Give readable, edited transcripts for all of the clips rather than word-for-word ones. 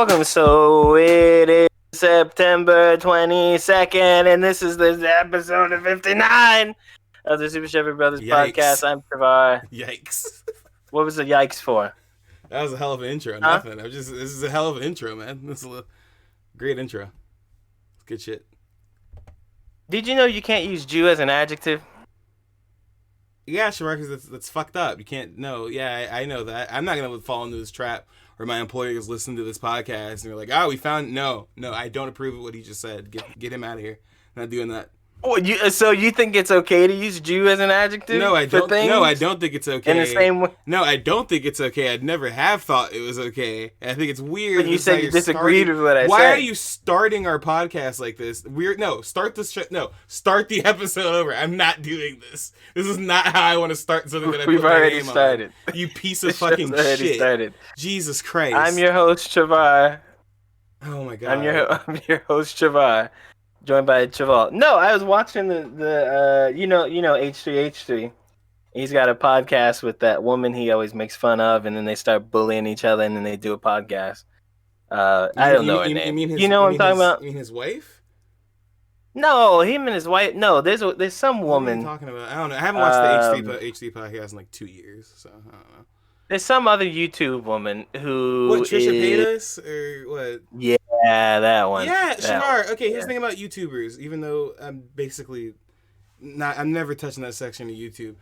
welcome. So it is September 22nd, and this is the episode of 59 of the Super Chevy Brothers podcast. I'm Chevar. Yikes. What was the yikes for? That was a hell of an intro. Huh? Nothing. This is a hell of an intro, man. This is a great intro. It's good shit. Did you know you can't use Jew as an adjective? Yeah, sure, because that's fucked up. You can't. No, yeah, I know that. I'm not gonna fall into this trap where my employers listen to this podcast and they're like, "Oh, we found." No, I don't approve of what he just said. Get him out of here. I'm not doing that. Oh, so you think it's okay to use Jew as an adjective? No, I don't. No, I don't think it's okay. In the same way. No, I don't think it's okay. I'd never have thought it was okay. I think it's weird. But you said you disagreed with what I said. Why are you starting our podcast like this? Start the episode over. I'm not doing this. This is not how I want to start something that I put my name on. You piece of fucking shit. Started. Jesus Christ. I'm your host, Chevar. Oh my God. I'm your host, Chevar. Joined by Chevall. No, I was watching the H3H3. He's got a podcast with that woman he always makes fun of, and then they start bullying each other, and then they do a podcast. I don't know her name. You know what I'm talking about? You mean his wife? No, him and his wife. No, there's some woman. What are you talking about? I don't know. I haven't watched the H3 podcast in like 2 years, so I don't know. There's some other YouTube woman who. What, Trisha Paytas or what? Yeah, that one. Yeah, Chevar. Okay, here's the thing about YouTubers. Even though I'm basically I'm never touching that section of YouTube.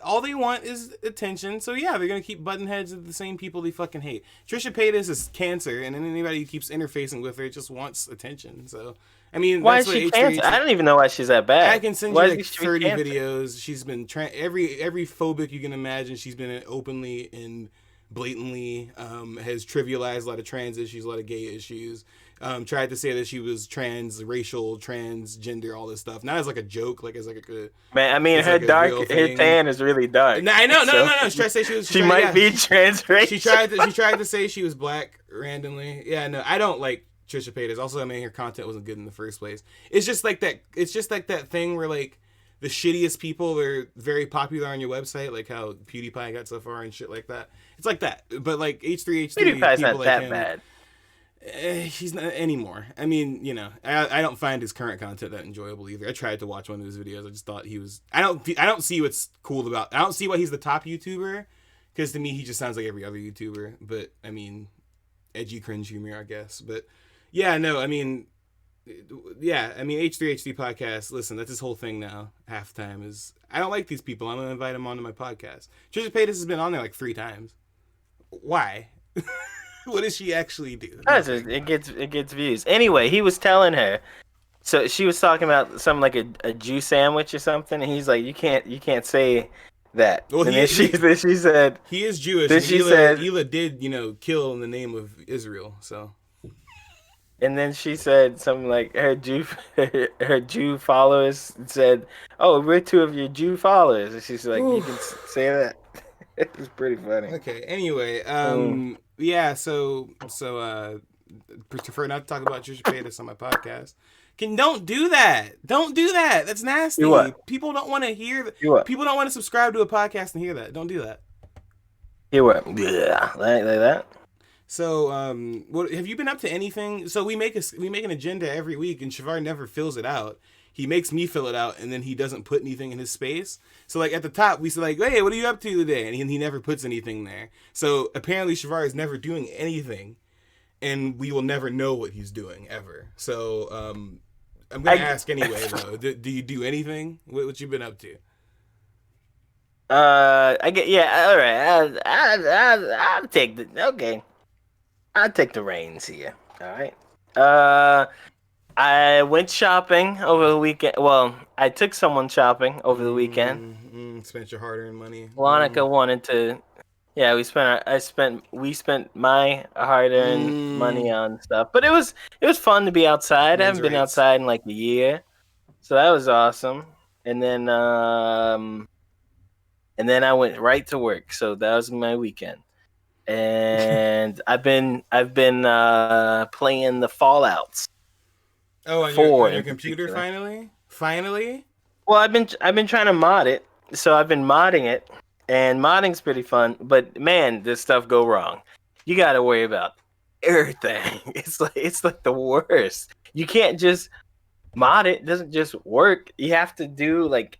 All they want is attention. So yeah, they're gonna keep butting heads at the same people they fucking hate. Trisha Paytas is cancer, and anybody who keeps interfacing with her just wants attention. So I mean, why is she cancer? I don't even know why she's that bad. I can send you like 30 videos. She's been every phobic you can imagine. She's been openly and blatantly has trivialized a lot of trans issues, a lot of gay issues. Tried to say that she was transracial, transgender, all this stuff. Not as like a joke, like as like a man. I mean, her her tan is really dark. No, I know. No. She tried to say she was. She might be transracial. She tried to say she was black randomly. Yeah, no, I don't like Trisha Paytas. Also, I mean, her content wasn't good in the first place. It's just like that. It's just like that thing where like the shittiest people are very popular on your website, like how PewDiePie got so far and shit like that. It's like that, but like H3H3, PewDiePie's not like that him, bad. He's not anymore. I mean, I don't find his current content that enjoyable either. I tried to watch one of his videos. I just thought he was. I don't see what's cool about. I don't see why he's the top YouTuber, because to me he just sounds like every other YouTuber. But I mean, edgy cringe humor, I guess. But yeah, no, I mean, H3H3 podcast. Listen, that's his whole thing now. Half the time is I don't like these people. I'm gonna invite them onto my podcast. Trisha Paytas has been on there like 3 times. Why? What does she actually do? It gets views. Anyway, he was telling her. So she was talking about something like a Jew sandwich or something, and he's like, "You can't say that." Well, then she said he is Jewish. Then she said Hila did kill in the name of Israel. So. And then she said something like her Jew followers said, "Oh, we're 2 of your Jew followers." And she's like, "You can say that." It was pretty funny. Okay. Anyway, yeah. So prefer not to talk about Trisha Paytas on my podcast. Don't do that. Don't do that. That's nasty. Do what? People don't want to hear that. People don't want to subscribe to a podcast and hear that. Don't do that. Hear what? Yeah, like that. So, what have you been up to? Anything? So we make an agenda every week, and Chevar never fills it out. He makes me fill it out, and then he doesn't put anything in his space. So, like, at the top, we say, like, "Hey, what are you up to today?" And he never puts anything there. So, apparently, Chevar is never doing anything, and we will never know what he's doing, ever. So, I'm going to ask anyway, though. Do you do anything? What you been up to? I get, yeah, all right. I'll take I'll take the reins here, all right? I went shopping over the weekend. Well, I took someone shopping over the weekend. Spent your hard-earned money. Monica wanted to. Yeah, we spent my hard-earned money on stuff. But it was fun to be outside. I haven't been outside in like a year, so that was awesome. And then I went right to work. So that was my weekend. And I've been playing the Fallouts. Oh, on your computer finally? Well, I've been trying to mod it, so I've been modding it, and modding's pretty fun. But man, this stuff go wrong. You got to worry about everything. It's like the worst. You can't just mod it. It doesn't just work. You have to do like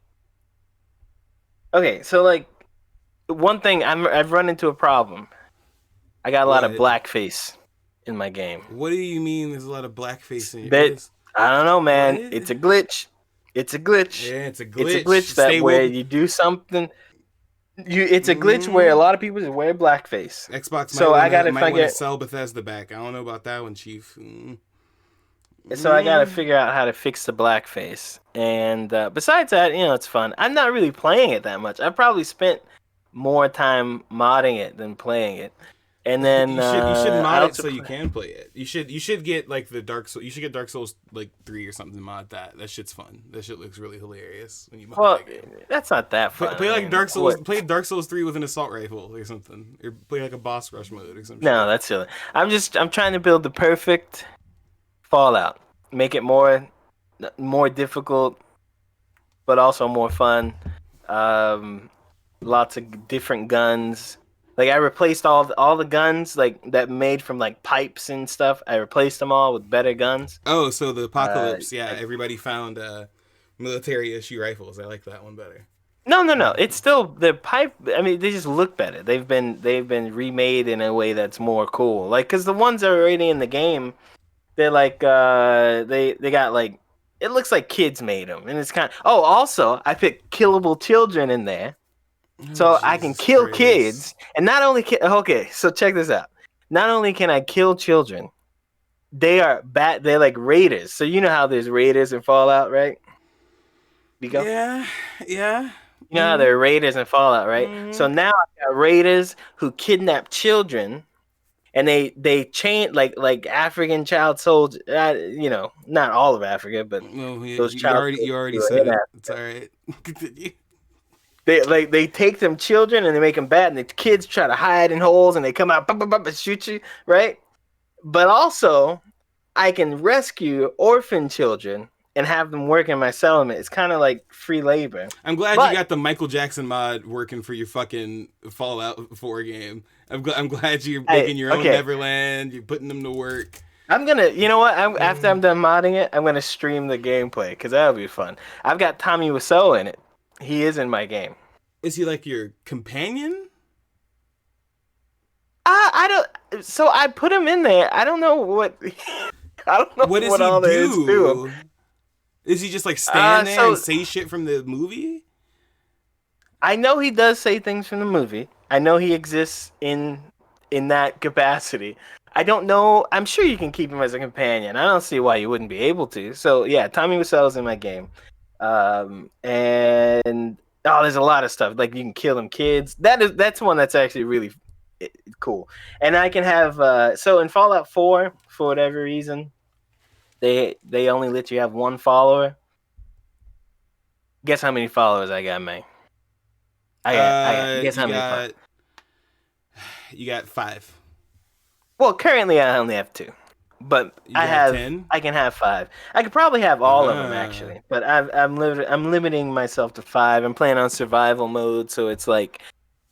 okay, so like one thing I've run into a problem. I got a lot of What? blackface in my game. What do you mean? There's a lot of blackface in your. What That is? I don't know, What? man. It's a glitch. It's a glitch. Yeah, it's a It's a glitch. glitch that Stay where woke. you do something. It's a glitch where a Mm, lot of people just wear blackface. Xbox So I gotta might wanna figure. sell Bethesda back. I don't know about that one, Chief. So I gotta Mm. figure out how to fix the blackface. And besides that, it's fun. I'm not really playing it that much. I probably spent more time modding it than playing it. And then You should I mod it also so you play. can play it. You should get like the Dark Soul. You should get Dark Souls like 3 or something to mod that. That shit's fun. That shit looks really hilarious when you mod Well, that game. that's not that Play, fun. play I like mean, Dark Souls. what? Play Dark Souls 3 with an assault rifle or something, or play like a boss rush mode or some No, shit. that's silly. I'm trying to build the perfect Fallout. Make it more difficult, but also more fun. Um, Lots of different guns. Like I replaced all the guns like that made from like pipes and stuff. I replaced them all with better guns. Oh, so the Uh, apocalypse. Yeah, I, everybody found military issue rifles. I like that one better. no, no, no. It's still the pipe. I mean, they just look better. They've been remade in a way that's more cool. Like because the ones that are already in the game, they're like they got like it looks like kids made them, and it's kind of. Oh, also I put killable children in there. Oh So I can Jesus kill Christ! kids, and not only okay. So check this out. Not only can I kill children, they are bad. They're like raiders. So you know how there's raiders in Fallout, right? Biko? Yeah, yeah. You know how there are raiders in Fallout, right? So Mm-hmm. now I got raiders who kidnap children, and they chain like African child soldiers. Not all of Africa, but Well, those you child already soldiers you already who are said in it. It's Africa. all right. Continue. They take them children and they make them bad, and the kids try to hide in holes, and they come out and shoot you, right? But also, I can rescue orphan children and have them work in my settlement. It's kind of like free labor. I'm glad you But got the Michael Jackson mod working for your fucking Fallout 4 game. I'm glad you're I making your own okay, Neverland. You're putting them to work. I'm gonna. You know what? After I'm done modding it, I'm gonna stream the gameplay because that'll be fun. I've got Tommy Wiseau in it. He is in my game. Is he like your companion? I don't. So I put him in there. I don't know what. I don't know What does what he all there is to him. do? Is he just like stand there and So say shit from the movie? I know he does say things from the movie. I know he exists in that capacity. I don't know. I'm sure you can keep him as a companion. I don't see why you wouldn't be able to. So yeah, Tommy Wiseau's in my game, and there's a lot of stuff like you can kill them kids. That's one that's actually really cool. And I can have so in Fallout 4 for whatever reason they only let you have one follower. Guess how many followers I got, man? I got. Guess You how many followers? got 5. Well, currently I only have 2, but You got 10. I can have 5. I could probably have all of them Uh, actually, but I'm limiting myself to 5. I'm playing on survival mode, so it's like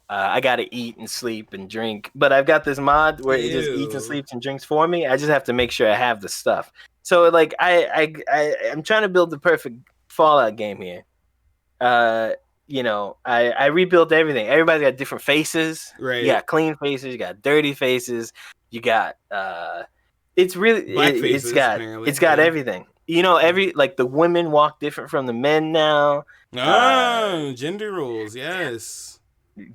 I gotta eat and sleep and drink. But I've got this mod where it just eats and ew. sleeps and drinks for me. I just have to make sure I have the stuff. So like I'm trying to build the perfect Fallout game here. uh I rebuilt everything. Everybody's got different faces. You Right. got clean faces, you got dirty faces, you got it's really Black it's faces, got apparently. Yeah. everything. Every like the women walk different from the men now. uh Gender roles. Yes.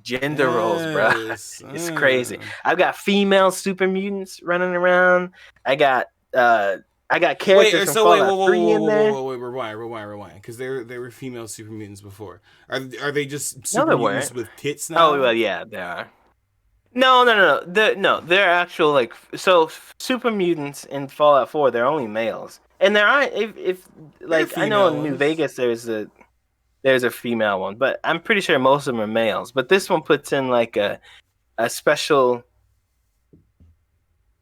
Gender roles, bro. Yes. It's crazy. I've got female super mutants running around. I got uh I got Wait, characters from so wait, whoa, Fallout whoa, 3 whoa, in whoa, whoa, there. whoa, wait, rewind, because there were female super mutants before. Are they just No, super there mutants weren't. with tits Oh well, now? yeah, there are. No, no, no, no. They're actual like so super mutants in Fallout 4. They're only males, and there aren't. If There are like I know female in New ones. Vegas there's a female one, but I'm pretty sure most of them are males. But this one puts in like a special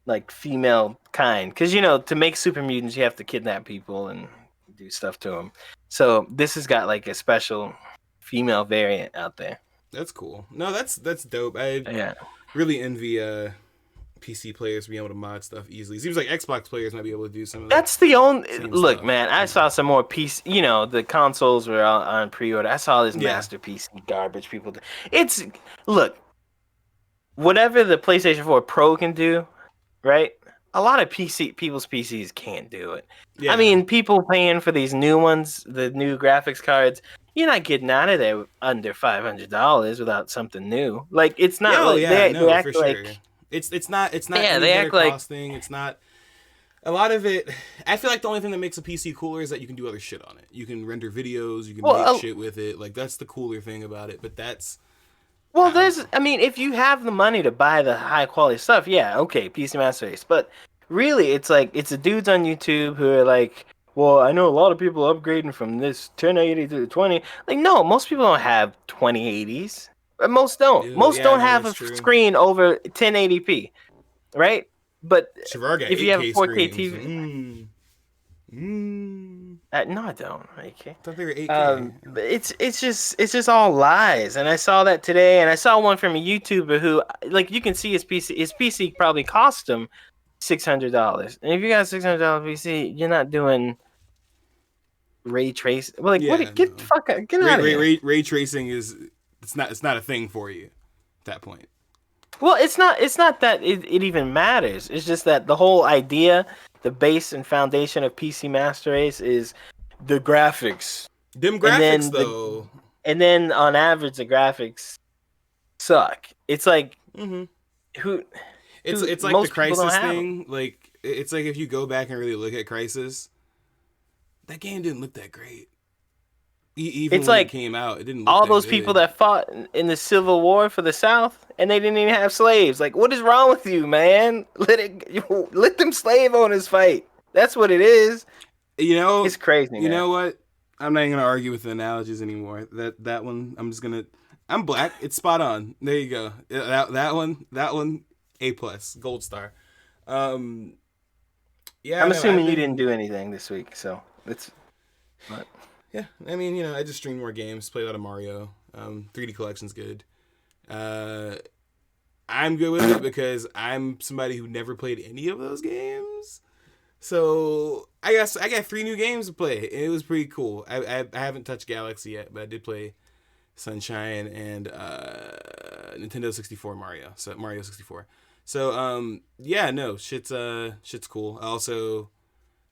like female kind because to make super mutants you have to kidnap people and do stuff to them. So this has got like a special female variant out there. That's cool. No, that's dope. I Yeah. really envy PC players being able to mod stuff easily. It seems like Xbox players might be able to do some of that That's the only same look, stuff. man. I saw some more PC. The consoles were on pre-order. I saw this Yeah. master PC garbage people do. It's look, whatever the PlayStation 4 Pro can do, right? A lot of people's PCs can't do it. Yeah. I mean, people paying for these new ones, the new graphics cards, you're not getting out of there under $500 without something new. Like it's not like they for act sure. like It's not yeah, any they better act like costing. It's not a lot of it. I feel like the only thing that makes a PC cooler is that you can do other shit on it. You can render videos, you can well, make shit with it. Like that's the cooler thing about it. But that's well, I mean, if you have the money to buy the high quality stuff, yeah, okay, PC Master Race. But really, it's like it's the dudes on YouTube who are like, well, I know a lot of people upgrading from this 1080 to the 20. Like, no, most people don't have 2080s. Most don't. Most yeah, don't no, have that's a true. screen over 1080p, right? But Chevar got if you have a 8K 4K screens. TV, Mm. no, I don't. Okay. I thought they were 8K. But it's just all lies. And I saw that today, and I saw one from a YouTuber who, like, you can see his PC. His PC probably cost him $600. And if you got a $600 PC, you're not doing ray trace. Well, like, Yeah, what? Get the fuck out, get out of here. Ray tracing is it's not a thing for you at that point. Well, it's not. It's not that it even matters. It's just that the whole idea, the base and foundation of PC Master Race is the graphics. Them graphics though. And then on average, the graphics suck. It's like Mm-hmm. who? It's like the Crisis thing. Like it's like if you go back and really look at Crisis, that game didn't look that great. Even It's when like it came out, it didn't look all that those good. people that fought in the Civil War for the South, and they didn't even have slaves. Like, what is wrong with you, man? Let them slave owners fight. That's what it is. It's crazy. You know what? I'm not even gonna argue with the analogies anymore. That one, I'm black. It's spot on. There you go. That one, A+, gold star. Yeah. I'm assuming you didn't do anything this week, so it's. But. Yeah, I mean, I just streamed more games, played a lot of Mario. 3D Collection's good. I'm good with it because I'm somebody who never played any of those games. So I got 3 new games to play, and it was pretty cool. I haven't touched Galaxy yet, but I did play Sunshine and Nintendo 64 Mario. So Mario 64. So yeah, no, shit's cool. I also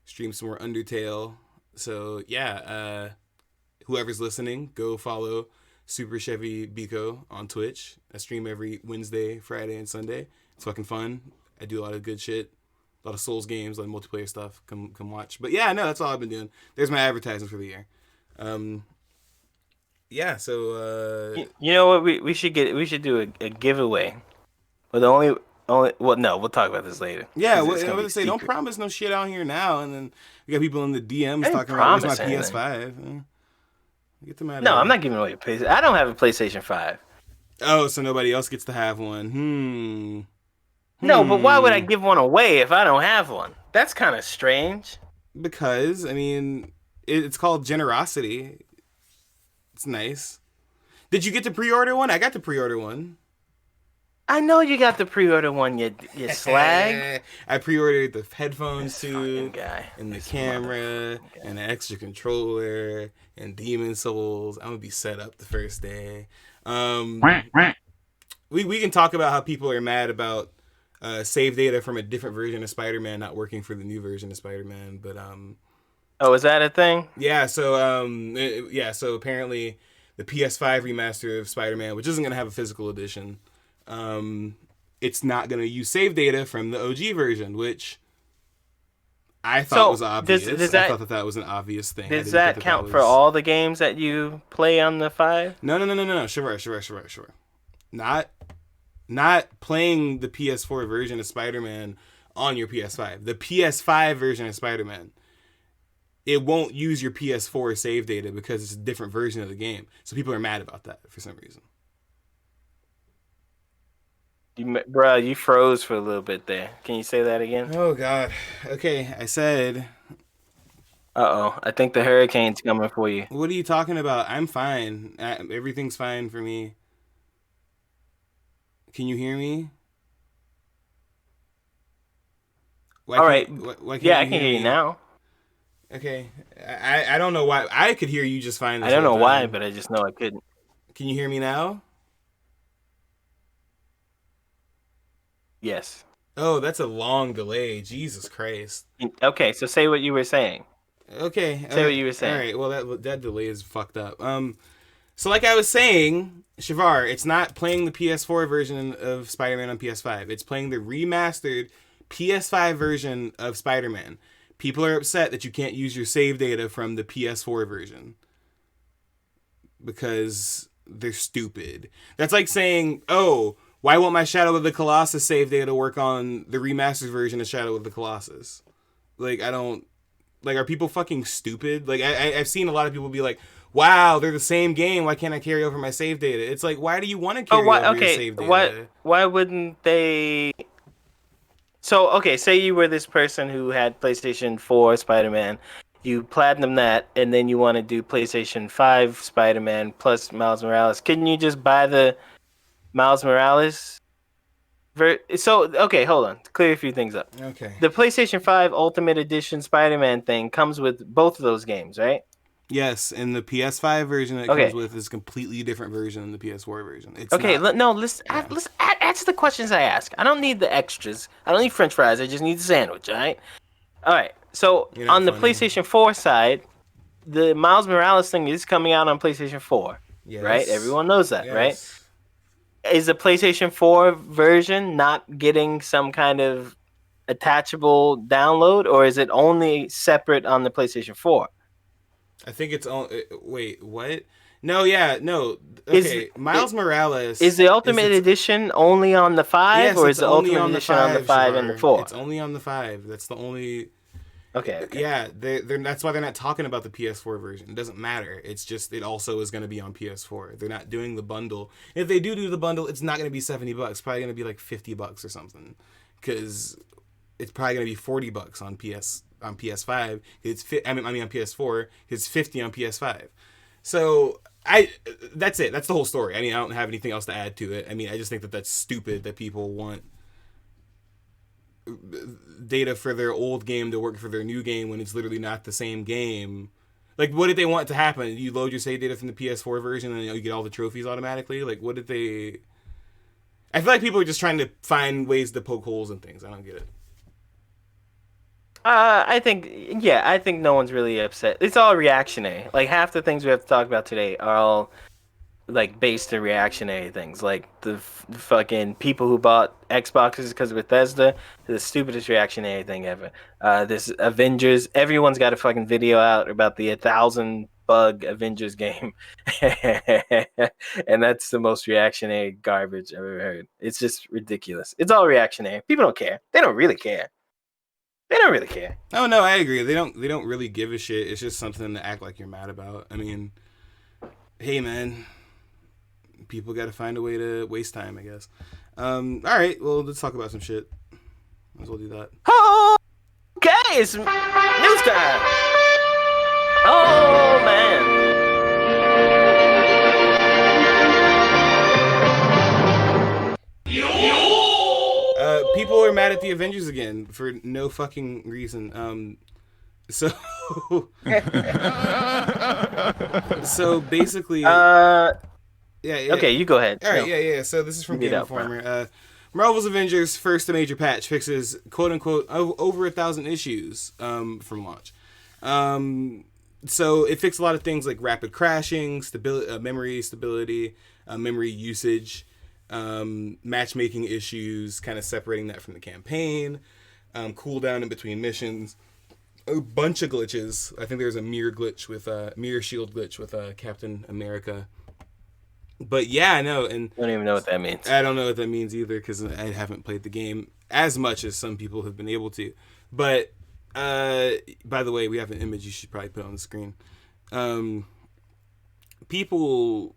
streamed some more Undertale. So yeah, whoever's listening, go follow Super Chevy Biko on Twitch. I stream every Wednesday, Friday, and Sunday. It's fucking fun. I do a lot of good shit, a lot of Souls games, a lot of multiplayer stuff. Come watch. But yeah, no, that's all I've been doing. There's my advertising for the year. Yeah. So you know what we should get? We should do a giveaway. But the only well, no, we'll talk about this later. Yeah, well, I was gonna say, don't promise no shit out here now, and then we got people in the DMs talking about where's my PS5. Get them out. No, I'm not giving away a PlayStation. I don't have a PlayStation 5. Oh, so nobody else gets to have one. No, but why would I give one away if I don't have one? That's kind of strange. Because I mean, it's called generosity. It's nice. Did you get to pre-order one? I got to pre-order one. I know you got the pre-order one, you slag. I pre-ordered the headphones this too, guy. and the camera, and the extra controller, and Demon Souls. I'm gonna be set up the first day. We can talk about how people are mad about save data from a different version of Spider-Man not working for the new version of Spider-Man, but oh, is that a thing? Yeah. So apparently the PS5 remaster of Spider-Man, which isn't gonna have a physical edition. It's not going to use save data from the OG version, which I thought was obvious. I thought that was an obvious thing. Does that count for all the games that you play on the 5? No. Sure. Not playing the PS4 version of Spider-Man on your PS5. The PS5 version of Spider-Man, it won't use your PS4 save data because it's a different version of the game. So people are mad about that for some reason. Bro, you froze for a little bit there. Can you say that again? Oh, God. Okay, I said... Uh-oh. I think the hurricane's coming for you. What are you talking about? I'm fine. Everything's fine for me. Can you hear me? Why All right. can't why Yeah, can't I you can hear hear you me? now. Okay, I don't know why I could hear you just fine I this don't whole know why, time. but I just know I couldn't. Can you hear me now? Yes. Oh, that's a long delay. Jesus Christ. Okay, so say what you were saying. Okay, Say what you were all saying. right. Well, that delay is fucked up. So like I was saying, Chevar, it's not playing the PS4 version of Spider-Man on PS5. It's playing the remastered PS5 version of Spider-Man. People are upset that you can't use your save data from the PS4 version because they're stupid. That's like saying, "Oh, why won't my Shadow of the Colossus save data work on the remastered version of Shadow of the Colossus?" Like I don't like, are people fucking stupid? Like, I've seen a lot of people be like, wow, they're the same game. Why can't I carry over my save data? It's like, why do you want to Oh, carry why? over your Okay, save what? data? Why wouldn't they? So, okay, say you were this person who had PlayStation 4 Spider-Man. You platinum that, and then you want to do PlayStation 5 Spider-Man plus Miles Morales. Couldn't you just buy the Miles Morales? So, okay, hold on. To clear a few things up. Okay. The PlayStation 5 Ultimate Edition Spider-Man thing comes with both of those games, right? Yes, and the PS5 version that it comes Okay. with is a completely different version than the PS4 version. It's Okay, not. no, let's Yeah. answer the questions I ask. I don't need the extras. I don't need French fries. I just need the sandwich. All right. So You're not on the funny. PlayStation 4 side, the Miles Morales thing is coming out on PlayStation 4, right? Yes. Everyone knows that, right? Yes. Is the PlayStation 4 version not getting some kind of attachable download, or is it only separate on the PlayStation 4? I think it's on. Wait, what? No, yeah, no. Is Okay, it Miles Morales is the is Ultimate its. Edition only on the 5, Yes, or it's is the only Ultimate on the Edition on the 5, 5 and the Shavar. 4? It's only on the 5. That's the only. Okay, okay. Yeah, that's why they're not talking about the PS4 version. It doesn't matter. It's just it also is going to be on PS4. They're not doing the bundle. If they do the bundle, it's not going to be $70. It's probably going to be like $50 or something, because it's probably going to be $40 on PS5. I mean on PS4. It's 50 on PS5. So that's it. That's the whole story. I mean, I don't have anything else to add to it. I mean, I just think that that's stupid that people want data for their old game to work for their new game when it's literally not the same game. Like, what did they want to happen? You load your save data from the PS4 version and you get all the trophies automatically? Like, what did they... I feel like people are just trying to find ways to poke holes in things. I don't get it. I think no one's really upset. It's all reactionary. Like half the things we have to talk about today are all like based in reactionary things. Like the fucking people who bought Xboxes because of Bethesda, the stupidest reactionary thing ever. This Avengers, everyone's got a fucking video out about the 1,000 bug Avengers game, and that's the most reactionary garbage I've ever heard. It's just ridiculous. It's all reactionary. People don't care. They don't really care. They don't really care. Oh no, I agree. They don't really give a shit. It's just something to act like you're mad about. I mean, hey man, people got to find a way to waste time, I guess. All right, well, let's talk about some shit. Might as well do that. Oh, okay, it's news time. Oh man. People are mad at the Avengers again for no fucking reason. So, so basically, yeah. Okay, you go ahead. All right, No. yeah. So this is from Read Game it out, bro. Informer. Marvel's Avengers first major patch fixes quote unquote over 1,000 issues from launch. So it fixed a lot of things like rapid crashing, memory stability, memory usage, matchmaking issues, kind of separating that from the campaign, cooldown in between missions, a bunch of glitches. I think there's a mirror shield glitch with Captain America. But yeah, no, and I don't even know what that means. I don't know what that means either because I haven't played the game as much as some people have been able to. But by the way, we have an image you should probably put on the screen. People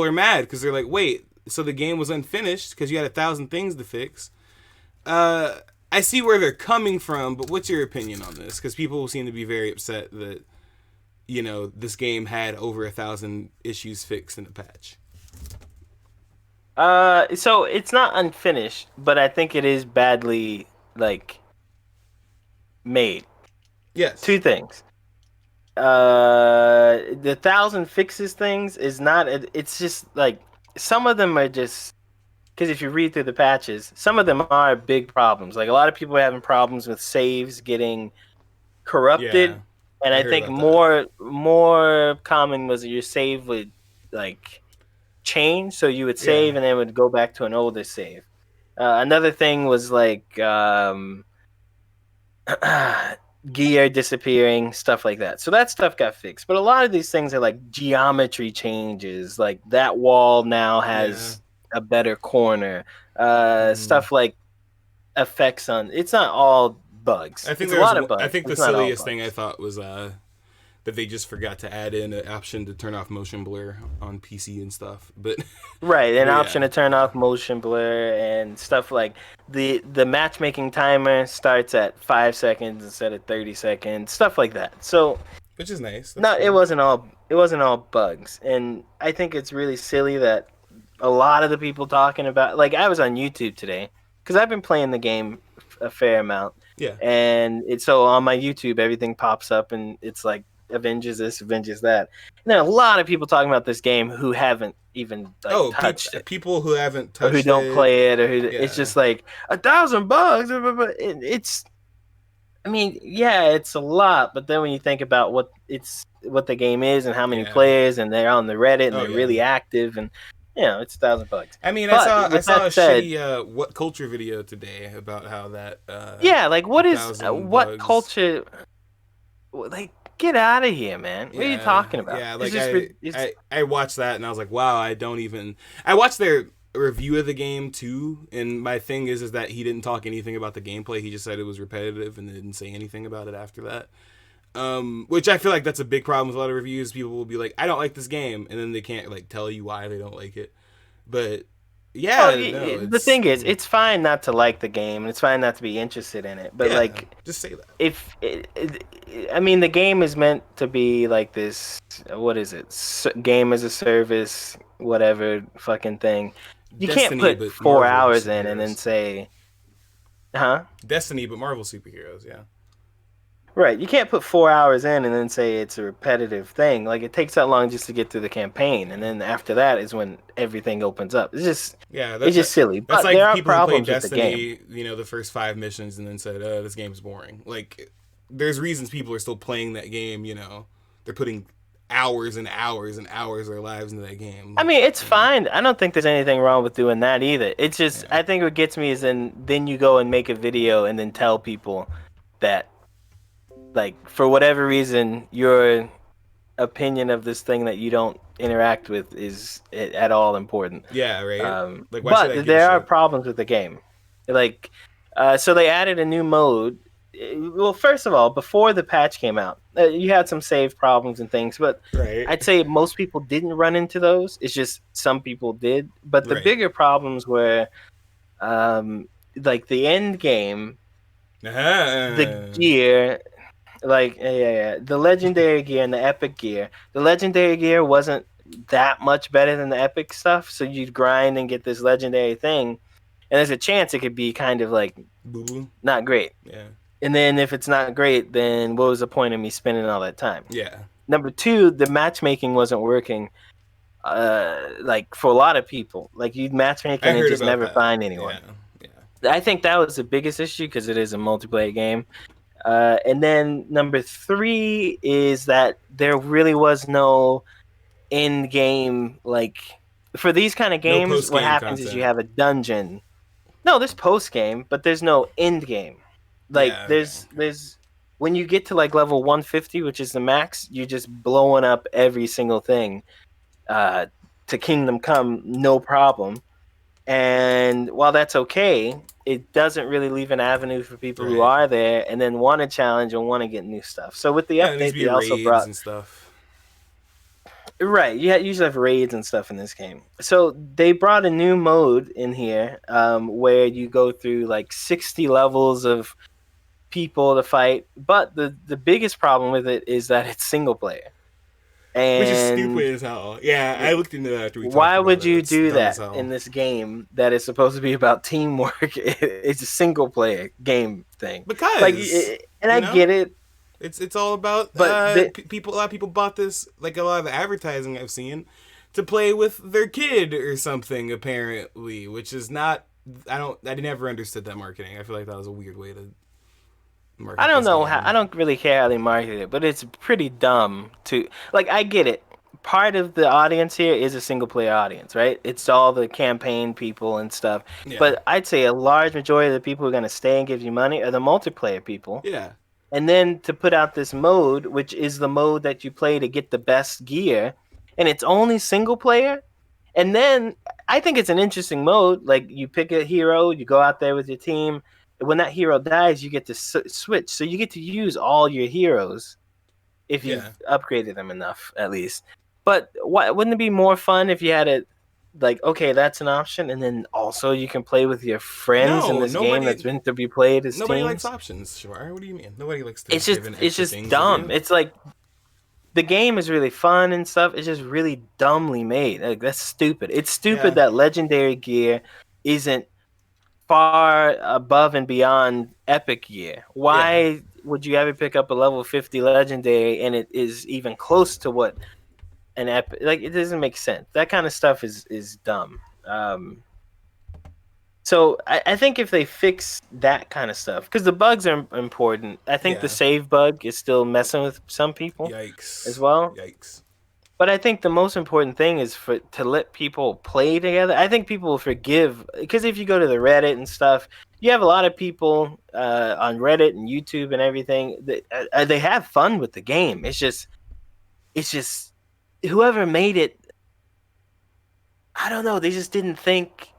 are mad because they're like, wait, so the game was unfinished because you had 1,000 things to fix. I see where they're coming from, but what's your opinion on this? Because people seem to be very upset that, you know, this game had over 1,000 issues fixed in the patch. So it's not unfinished, but I think it is badly like made. Two Yes. things. The 1,000 fixes things is not. It's just like some of them are just because if you read through the patches, some of them are big problems. Like a lot of people are having problems with saves getting Yeah. corrupted, and I I heard think about that. more common was that your save would like change, so you would Yeah. save and then it would go back to an older save. Another thing was like gear disappearing, stuff like that. So that stuff got fixed. But a lot of these things are like geometry changes. Like that wall now Yeah. has a better corner. Hmm. Stuff like effects on. It's not all bugs. I think It's a there was. lot of I bugs. think the It's not all silliest thing I bugs. thought was that they just forgot to add in an option to turn off motion blur on PC and stuff. But Right, an but option yeah, to turn yeah, off motion blur and stuff like the matchmaking timer starts at 5 seconds instead of 30 seconds, stuff like that. So which is nice. That's no, cool. it wasn't all bugs, and I think it's really silly that a lot of the people talking about like I was on YouTube today because I've been playing the game a fair amount, Yeah. and it's so on my YouTube everything pops up and it's like Avengers this, Avengers that, and there are a lot of people talking about this game who haven't even like Oh, touched it people who haven't or who touched don't it. play it or who it's Yeah. just like 1,000 bugs. It's I mean, yeah, it's a lot, but then when you think about what the game is and how many Yeah. players and they're on the Reddit and Oh they're yeah. really active and it's 1,000 bugs. I mean, But I with saw that a said, shitty what culture video today about how that yeah, like a what is thousand what bugs. culture? Like, get out of here, man! What are you Yeah, talking about? yeah. It's Like just it's I watched that and I was like, wow. I watched their review of the game too, and my thing is that he didn't talk anything about the gameplay. He just said it was repetitive and didn't say anything about it after that. Which I feel like that's a big problem with a lot of reviews. People will be like, I don't like this game, and then they can't like tell you why they don't like it. But well, yeah, no, the it's thing is, it's fine not to like the game, and it's fine not to be interested in it. But yeah. like, Just say that. I mean, the game is meant to be like this. What is it? Game as a service, whatever fucking thing. You can't Destiny, put but 4 Marvel hours in and then superheroes. say, huh? Destiny, but Marvel superheroes. Yeah. Right. You can't put 4 hours in and then say it's a repetitive thing. Like it takes that long just to get through the campaign, and Yeah. then after that is when everything opens up. Yeah, It's just silly. that's But like there are people who played problems with the game. Destiny, the first 5 missions, and then said, "This game's boring." Like, there's reasons people are still playing that game. They're putting hours and hours and hours of their lives into that I game. mean, it's fine. I don't think there's anything wrong with doing that either. It's just Yeah, I think what gets me is then you go and make a video and then tell people that like for whatever reason your opinion of this thing that you don't interact with is at all important. yeah, right. Like, why should I But give a there are shit? problems with the game. Like, so they added a new mode. Well, first of all, before the patch came out, you had some save problems and things, but Right, I'd say most people didn't run into those. It's just some people did. But the right. bigger problems were like the end game, the Uh-huh. gear, like the legendary gear and the epic gear. The legendary gear wasn't that much better than the epic stuff, so you'd grind and get this legendary thing, and there's a chance it could be kind of like Boo boo. not great. Yeah, And then if it's not great, then what was the point of me spending all that time? yeah. Number two, the matchmaking wasn't working. Like for a lot of people, like you'd I matchmaking and heard just about never that. find Yeah, anyone. yeah. I think that was the biggest issue because it is a multiplayer game. And then number three is that there really was no end game. Like for these kind of No games, post what game happens is you content. have a dungeon. No, there's post game, but there's no end game. Like Yeah. Okay. Okay. there's when you get to like level 150, which is the max, you're just blowing up every single thing uh, to Kingdom Come, no problem. And while that's okay, it doesn't really leave an avenue for people who Right. are there and then want to challenge and want to get new stuff. So with the Yeah, it needs to update, be they also raids brought and stuff. right. You usually have raids and stuff in this game. So they brought a new mode in here where you go through like 60 levels of people to fight. But the biggest problem with it is that it's single player. Which is And stupid as hell. Yeah, I looked into that after we talked why about would it. you It's do dumb as that hell. in this game that is supposed to be about teamwork? It's a single player game thing. Like, Because, and you I know, get it, it's all about but people. A lot of people bought this, like a lot of the advertising I've seen, to play with their kid or something. Apparently, which is not. I never understood that marketing. I feel like that was a weird way to I market don't this know how. I game. don't really care how they market it, but it's pretty dumb to like. I get it. Part of the audience here is a single player audience, right? It's all the campaign people and stuff. Yeah, But I'd say a large majority of the people who are going to stay and give you money are the multiplayer people. yeah, And then to put out this mode, which is the mode that you play to get the best gear, and it's only single player. And then I think it's an interesting mode. Like you pick a hero, you go out there with your team. When that hero dies, you get to switch. So you get to use all your heroes if yeah. you've upgraded them enough, at least. But wouldn't it be more fun if you had it like, okay, that's an option, and then also you can play with your friends in No, this game that's nobody. meant to be played as Nobody likes teams? options, Chevar. What do you mean? Nobody likes to be It's just given it's extra just things to dumb. do. It's like the game is really fun and stuff. It's just really dumbly made. Like that's stupid. It's stupid Yeah, that legendary gear isn't far above and beyond epic gear. yeah, Why would you ever pick up a level 50 legendary and it is even close to what an epic, like it doesn't make sense. That kind of stuff is dumb. So I think if they fix that kind of stuff, because the bugs are important. I think the yeah. save bug is still messing with some people as Yikes! well. Yikes! But I think the most important thing is for to let people play together. I think people will forgive because if you go to the Reddit and stuff, you have a lot of people on Reddit and YouTube and everything. They have fun with the game. It's just whoever made it. I don't know. They just didn't think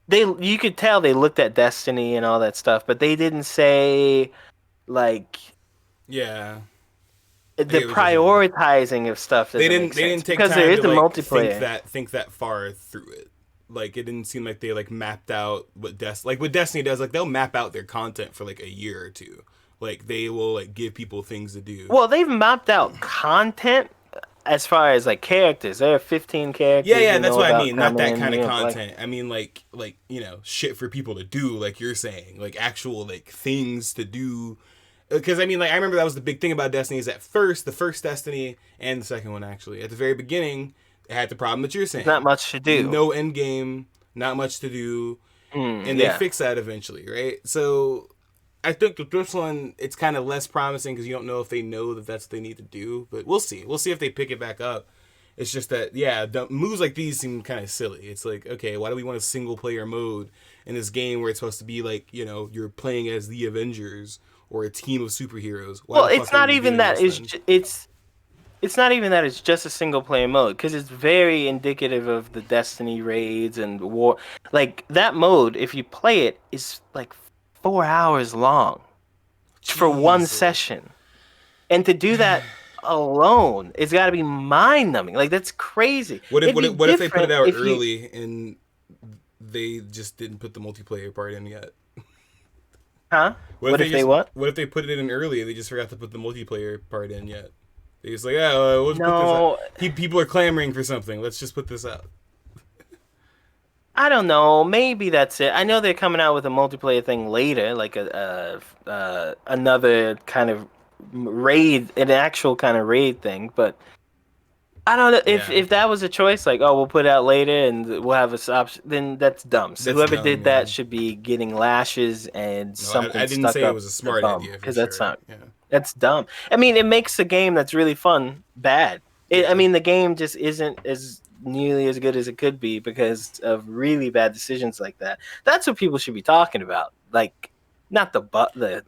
they. You could tell they looked at Destiny and all that stuff, but they didn't say like Yeah, I the get what you're saying. prioritizing of stuff They doesn't didn't. make They sense didn't take because there time is to a like multiplayer. think that far through it. Like it didn't seem like they like mapped out what Destiny does. Like they'll map out their content for like a year or two. Like they will like give people things to do. Well, they've mapped out content as far as like characters. There are 15 Yeah, characters yeah, you that's know what I about mean. Not coming that in. kind of You know, like content. I mean, like shit for people to do, like you're saying, like actual like things to do. Because I mean, like I remember that was the big thing about Destiny is at first, the first Destiny and the second one actually, at the very beginning, it had the problem that you're there's not saying. much to do. No end game, not much to do, and they Yeah. fix that eventually, right? So I think with this one, it's kind of less promising because you don't know if they know that that's what they need to do. But we'll see. We'll see if they pick it back up. It's just that, yeah, the moves like these seem kind of silly. It's like, okay, why do we want a single player mode in this game where it's supposed to be like, you're playing as the Avengers or a team of superheroes? Why Well, the it's fuck are not we even doing that. this then? It's not even that. It's just a single player mode because it's very indicative of the Destiny raids and war. Like that mode, if you play it, is like 4 hours long for one Jeez. session. And to do that alone, it's got to be mind numbing. Like that's crazy. What if It'd be what if they put it different out if you. early and they just didn't put the multiplayer part in yet? Huh? What if they what? What if they put it in early and they just forgot to put the multiplayer part in yet? They just like, yeah, let's put this out. No, People are clamoring for something. Let's just put this out. I don't know. Maybe that's it. I know they're coming out with a multiplayer thing later, like another kind of raid, an actual kind of raid thing. But I don't know if Yeah, that was a choice. Like, oh, we'll put it out later and we'll have a option. Then that's dumb. So that's whoever dumb. did Yeah. that should be getting lashes and No, something I didn't stuck say it up was a their smart bum idea for because that's sure. not. Yeah, That's dumb. I mean, it makes a game that's really fun bad. I yeah. mean, the game just isn't as nearly as good as it could be because of really bad decisions like that. That's what people should be talking about. Like, not the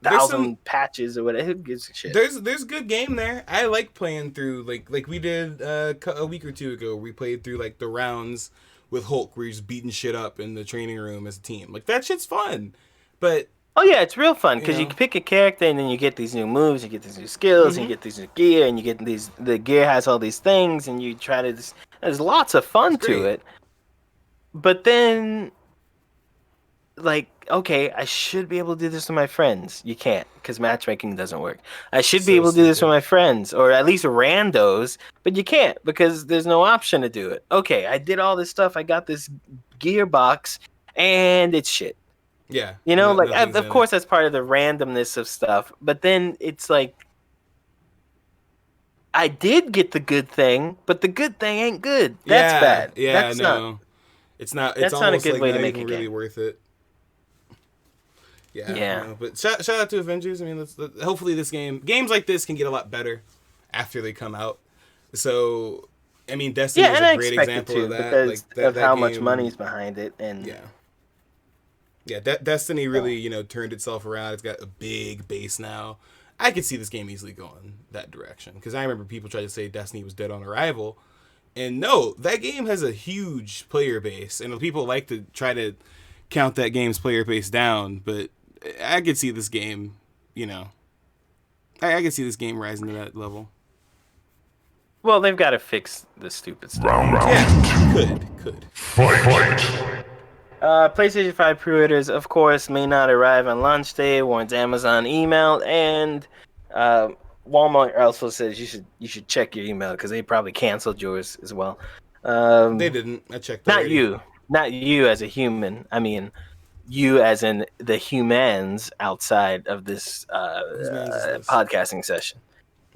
There's some 1,000 patches or whatever. Who gives a shit? there's good game there. I like playing through like we did a week or two ago. We played through like the rounds with Hulk, where he's beating shit up in the training room as a team. Like that shit's fun, but Oh yeah, it's real fun you because you know, can pick a character and then you get these new moves, you get these new skills, and you hmm get these new gear, and you get these. The gear has all these things, and you try to. There's lots of it's fun to great. it, but then like okay, I should be able to do this with my friends. You can't, because matchmaking doesn't work. I should be So able to do this with stupid. my friends, or at least randos, but you can't because there's no option to do it. Okay, I did all this stuff. I got this gearbox, and it's shit. Yeah, You know, no, like nothing's of in it. course that's part of the randomness of stuff, but then it's like I did get the good thing, but the good thing ain't good. That's Yeah, bad. yeah, no, it's not. It's That's not a almost good like way to not make even a really game. worth it. Yeah, Yeah. no, but shout out to Avengers. I mean, hopefully this games like this can get a lot better after they come out. So, I mean, Destiny Yeah, was and a I great expect it example to of that. Like because that of that how much game, money's behind it, and yeah, yeah. Destiny so. really turned itself around. It's got a big base now. I could see this game easily going that direction because I remember people tried to say Destiny was dead on arrival, and no, that game has a huge player base, and people like to try to count that game's player base down. But I could see this game, you know, I could see this game rising to that level. Well, they've got to fix the stupid stuff. Yeah, could. PlayStation 5 pre-orders, of course, may not arrive on launch day, warns Amazon email, and uh, Walmart also says you should check your email because they probably canceled yours as well. They Um, didn't. I checked not already. you, not you as a human. I mean, you as in the humans outside of this Whose man's is this? podcasting session.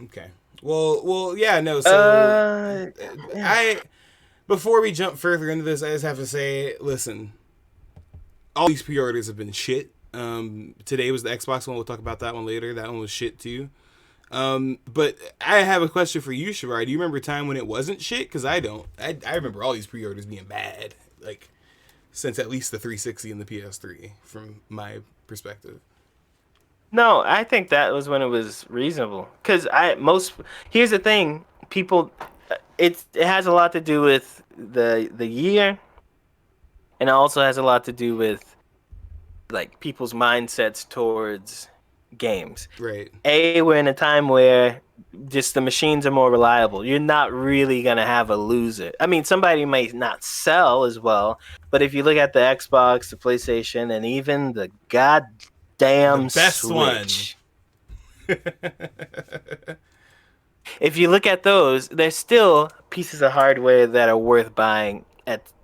Okay. Well, yeah, no. So Uh, yeah. I before we jump further into this, I just have to say, listen, all these pre-orders have been shit. Today was the Xbox one. We'll talk about that one later. That one was shit too. But I have a question for you, Chevar. Do you remember a time when it wasn't shit? Because I don't. I remember all these pre-orders being bad, like since at least the 360 and the PS3, from my perspective. No, I think that was when it was reasonable. Cause here's the thing, people, it has a lot to do with the year, and it also has a lot to do with like people's mindsets towards games. Right. We're in a time where just the machines are more reliable. You're not really gonna have a loser. I mean, somebody may not sell as well, but if you look at the Xbox, the PlayStation, and even the The goddamn best one. Switch, if you look at those, they're still pieces of hardware that are worth buying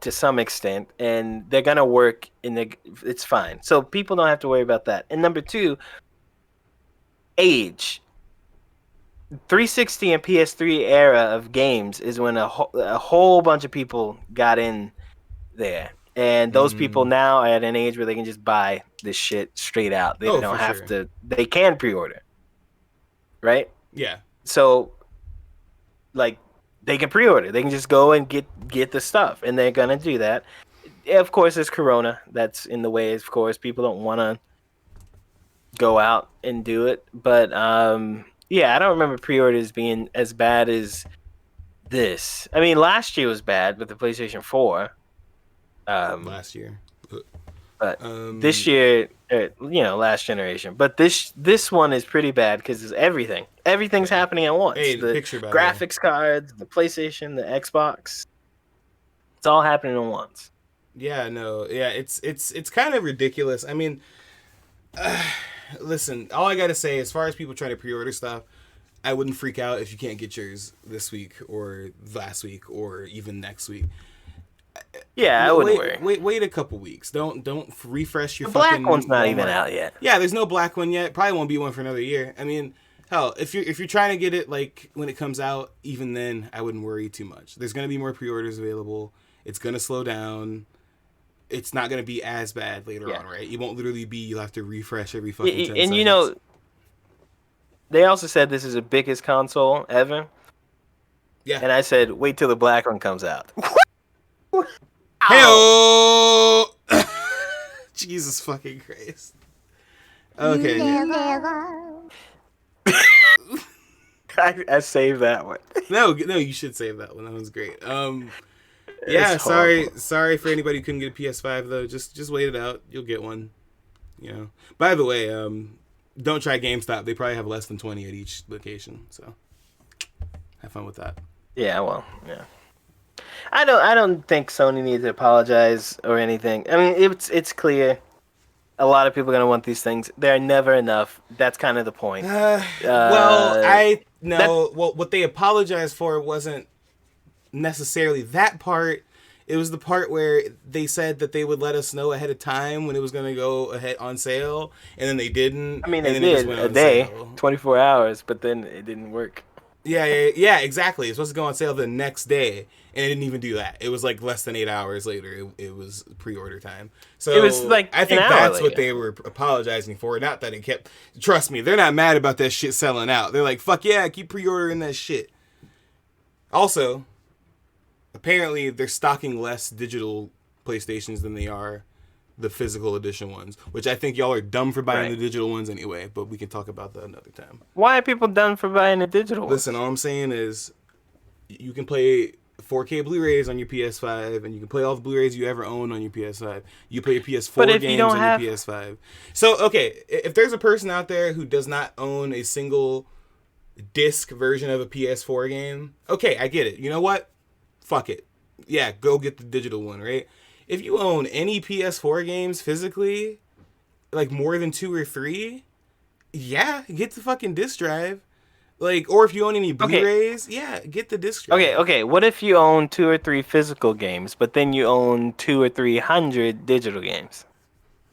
to some extent, and they're gonna work it's fine. So people don't have to worry about that. And number two, age. 360 and PS3 era of games is when a whole bunch of people got in there. And those people now are at an age where they can just buy this shit straight out. They don't For have sure. to, they can pre-order. Right? Yeah. So like they can pre-order. They can just go and get the stuff, and they're gonna do that. Of course, there's Corona that's in the way. Of course, people don't want to go out and do it. But yeah, I don't remember pre-orders being as bad as this. I mean, last year was bad with the PlayStation 4. Last year. But this year, last generation. But this one is pretty bad because it's everything. Everything's happening at once. Hey, The picture, by the way. graphics cards, the PlayStation, the Xbox. It's all happening at once. Yeah, no, yeah, it's kind of ridiculous. I mean, listen, all I gotta say, as far as people trying to pre-order stuff, I wouldn't freak out if you can't get yours this week or last week or even next week. Yeah, I wouldn't worry. Wait a couple weeks. Don't refresh your The black fucking one's not Walmart. even out yet. Yeah, there's no black one yet. Probably won't be one for another year. I mean, hell, if you're trying to get it like when it comes out, even then, I wouldn't worry too much. There's gonna be more pre-orders available. It's gonna slow down. It's not gonna be as bad later on, right? It won't literally be you'll have to refresh every fucking 10 seconds. And they also said this is the biggest console ever. Yeah. And I said, wait till the black one comes out. Hey, Jesus fucking Christ. Okay. I saved that one. No, you should save that one. That one's great. Yeah, sorry for anybody who couldn't get a PS5 though. Just wait it out. You'll get one. You know. By the way, don't try GameStop. They probably have less than 20 at each location. So have fun with that. Yeah, well, yeah. I don't think Sony needs to apologize or anything. I mean, it's clear A lot of people are gonna want these things. They're never enough. That's kind of the point. Well, Uh, I that know. Well, what they apologized for wasn't necessarily that part. It was the part where they said that they would let us know ahead of time when it was going to go ahead on sale, and then they didn't, I mean, and they then it just did went a on day, sale. 24 hours, but then it didn't work. Yeah, exactly. It's supposed to go on sale the next day, and it didn't even do that. It was like less than 8 hours later. It was pre-order time. It was So like I an think hour that's what later. they were apologizing for. Not that it kept. Trust me, they're not mad about that shit selling out. They're like, fuck yeah, keep pre-ordering that shit. Also, apparently they're stocking less digital PlayStations than they are the physical edition ones, which I think y'all are dumb for buying Right. the digital ones anyway, but we can talk about that another time. Why are people done for buying the digital Listen, ones? all I'm saying is you can play 4K Blu-rays on your PS5, and you can play all the Blu-rays you ever own on your PS5. You play But PS4 if you games don't on your have, PS5. So, okay, if there's a person out there who does not own a single disc version of a PS4 game, okay, I get it. You know what? Fuck it. Yeah, go get the digital one, right? If you own any PS4 games physically, like more than 2 or 3, yeah, get the fucking disc drive. Like, or if you own any okay, Blu-rays, yeah, get the disc okay, drive. okay. What if you own 2 or 3 physical games, but then you own 2 or 3 hundred digital games?